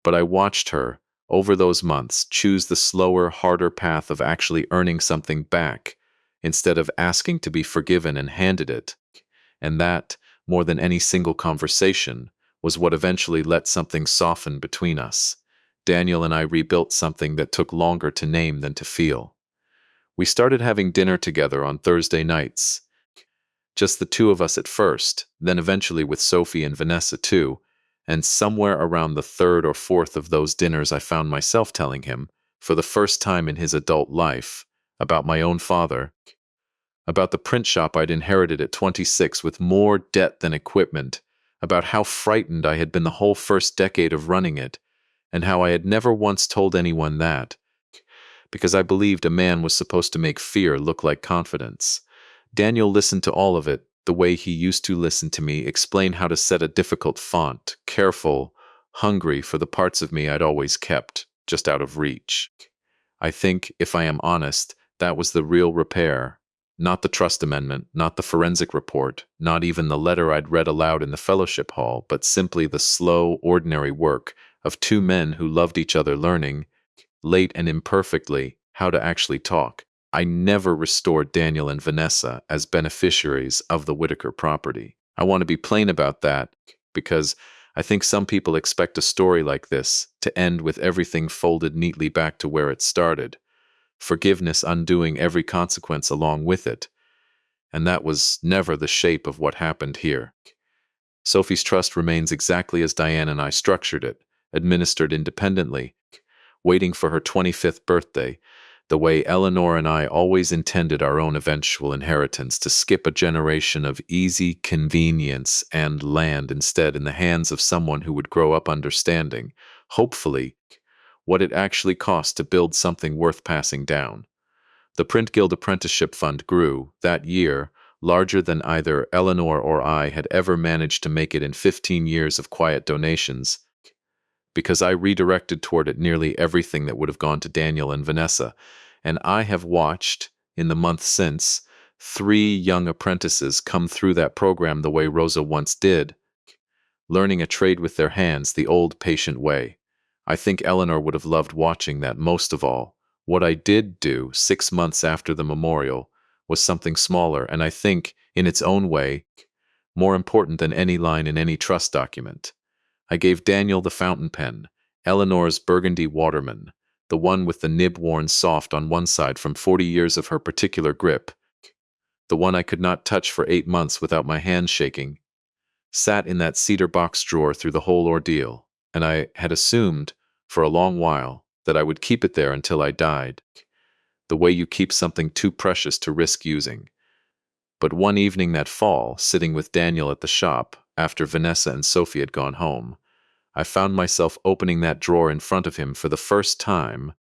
But I watched her, over those months, choose the slower, harder path of actually earning something back, instead of asking to be forgiven and handed it. And that, more than any single conversation, was what eventually let something soften between us. Daniel and I rebuilt something that took longer to name than to feel. We started having dinner together on Thursday nights. Just the two of us at first, then eventually with Sophie and Vanessa too, and somewhere around the 3rd or 4th of those dinners I found myself telling him, for the first time in his adult life, about my own father, about the print shop I'd inherited at 26 with more debt than equipment, about how frightened I had been the whole first decade of running it, and how I had never once told anyone that, because I believed a man was supposed to make fear look like confidence. Daniel listened to all of it the way he used to listen to me explain how to set a difficult font, careful, hungry for the parts of me I'd always kept, just out of reach. I think, if I am honest, that was the real repair. Not the trust amendment, not the forensic report, not even the letter I'd read aloud in the fellowship hall, but simply the slow, ordinary work of two men who loved each other learning, late and imperfectly, how to actually talk. I never restored Daniel and Vanessa as beneficiaries of the Whitaker property. I want to be plain about that because I think some people expect a story like this to end with everything folded neatly back to where it started, forgiveness undoing every consequence along with it. And that was never the shape of what happened here. Sophie's trust remains exactly as Diane and I structured it, administered independently, waiting for her 25th birthday, the way Eleanor and I always intended our own eventual inheritance to skip a generation of easy convenience and land instead in the hands of someone who would grow up understanding, hopefully, what it actually cost to build something worth passing down. The Print Guild Apprenticeship Fund grew, that year, larger than either Eleanor or I had ever managed to make it in 15 years of quiet donations, because I redirected toward it nearly everything that would have gone to Daniel and Vanessa, and I have watched, in the month since, 3 young apprentices come through that program the way Rosa once did, learning a trade with their hands the old patient way. I think Eleanor would have loved watching that most of all. What I did do 6 months after the memorial was something smaller and I think, in its own way, more important than any line in any trust document. I gave Daniel the fountain pen, Eleanor's burgundy Waterman, the one with the nib worn soft on one side from 40 years of her particular grip, the one I could not touch for 8 months without my hands shaking, sat in that cedar box drawer through the whole ordeal, and I had assumed, for a long while, that I would keep it there until I died, the way you keep something too precious to risk using. But one evening that fall, sitting with Daniel at the shop, after Vanessa and Sophie had gone home, I found myself opening that drawer in front of him for the first time,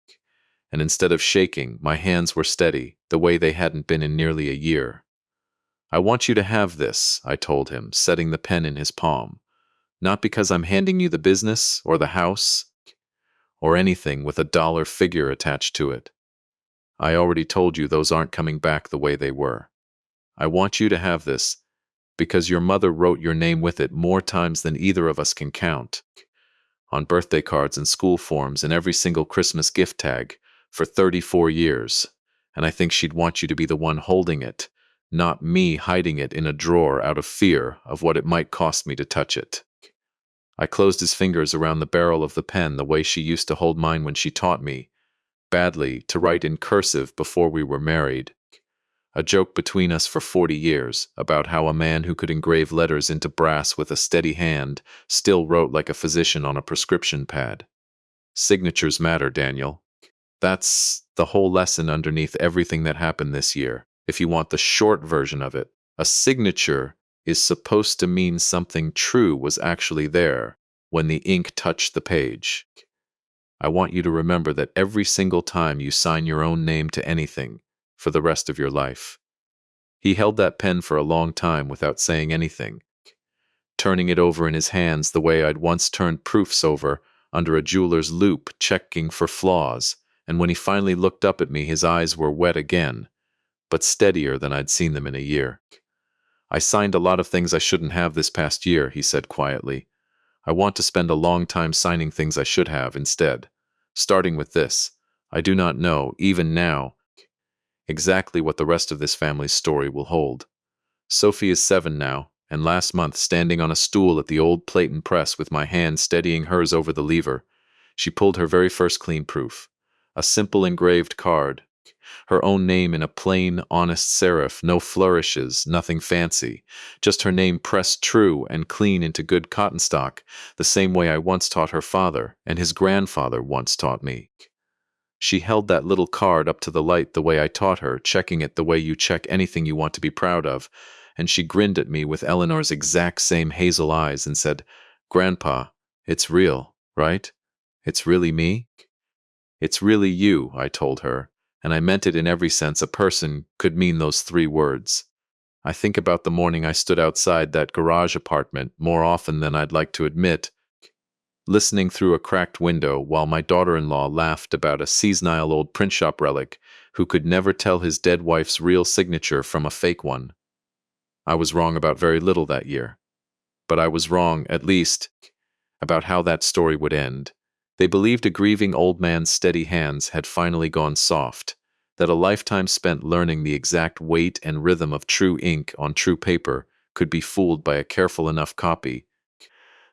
and instead of shaking, my hands were steady, the way they hadn't been in nearly a year. I want you to have this, I told him, setting the pen in his palm. Not because I'm handing you the business, or the house, or anything with a dollar figure attached to it. I already told you those aren't coming back the way they were. I want you to have this because your mother wrote your name with it more times than either of us can count, on birthday cards and school forms and every single Christmas gift tag, for 34 years, and I think she'd want you to be the one holding it, not me hiding it in a drawer out of fear of what it might cost me to touch it. I closed his fingers around the barrel of the pen the way she used to hold mine when she taught me, badly, to write in cursive before we were married. A joke between us for 40 years about how a man who could engrave letters into brass with a steady hand still wrote like a physician on a prescription pad. Signatures matter, Daniel. That's the whole lesson underneath everything that happened this year. If you want the short version of it, a signature is supposed to mean something true was actually there when the ink touched the page. I want you to remember that every single time you sign your own name to anything for the rest of your life. He held that pen for a long time without saying anything, turning it over in his hands the way I'd once turned proofs over under a jeweler's loupe, checking for flaws, and when he finally looked up at me, his eyes were wet again, but steadier than I'd seen them in a year. I signed a lot of things I shouldn't have this past year, he said quietly. I want to spend a long time signing things I should have instead. Starting with this, I do not know, even now, exactly what the rest of this family's story will hold. Sophie is 7 now, and last month, standing on a stool at the old plate and press with my hand steadying hers over the lever, she pulled her very first clean proof. A simple engraved card, her own name in a plain, honest serif, no flourishes, nothing fancy, just her name pressed true and clean into good cotton stock, the same way I once taught her father and his grandfather once taught me. She held that little card up to the light the way I taught her, checking it the way you check anything you want to be proud of, and she grinned at me with Eleanor's exact same hazel eyes and said, "Grandpa, it's real, right? It's really me?" "It's really you," I told her, and I meant it in every sense a person could mean those 3 words. I think about the morning I stood outside that garage apartment more often than I'd like to admit, listening through a cracked window while my daughter-in-law laughed about a senile old print shop relic who could never tell his dead wife's real signature from a fake one. I was wrong about very little that year, but I was wrong, at least, about how that story would end. They believed a grieving old man's steady hands had finally gone soft, that a lifetime spent learning the exact weight and rhythm of true ink on true paper could be fooled by a careful enough copy,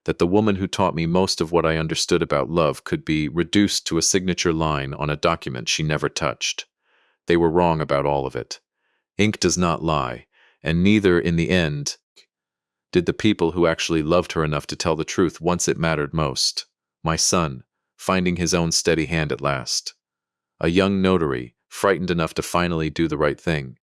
that the woman who taught me most of what I understood about love could be reduced to a signature line on a document she never touched. They were wrong about all of it. Ink does not lie, and neither, in the end, did the people who actually loved her enough to tell the truth once it mattered most. My son, finding his own steady hand at last. A young notary, frightened enough to finally do the right thing.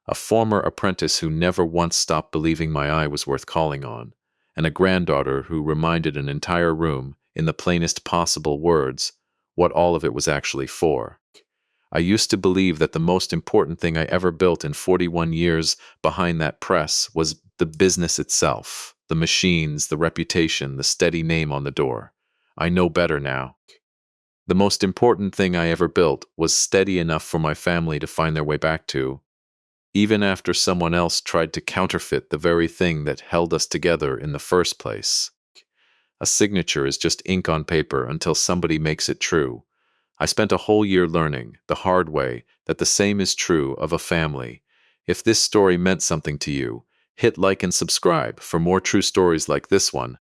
A former apprentice who never once stopped believing my eye was worth calling on. And a granddaughter who reminded an entire room, in the plainest possible words, what all of it was actually for. I used to believe that the most important thing I ever built in 41 years behind that press was the business itself, the machines, the reputation, the steady name on the door. I know better now. The most important thing I ever built was steady enough for my family to find their way back to, even after someone else tried to counterfeit the very thing that held us together in the first place. A signature is just ink on paper until somebody makes it true. I spent a whole year learning, the hard way, that the same is true of a family. If this story meant something to you, hit like and subscribe for more true stories like this one,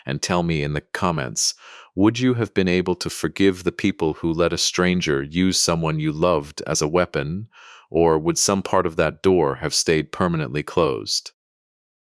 and tell me in the comments, would you have been able to forgive the people who let a stranger use someone you loved as a weapon, or would some part of that door have stayed permanently closed?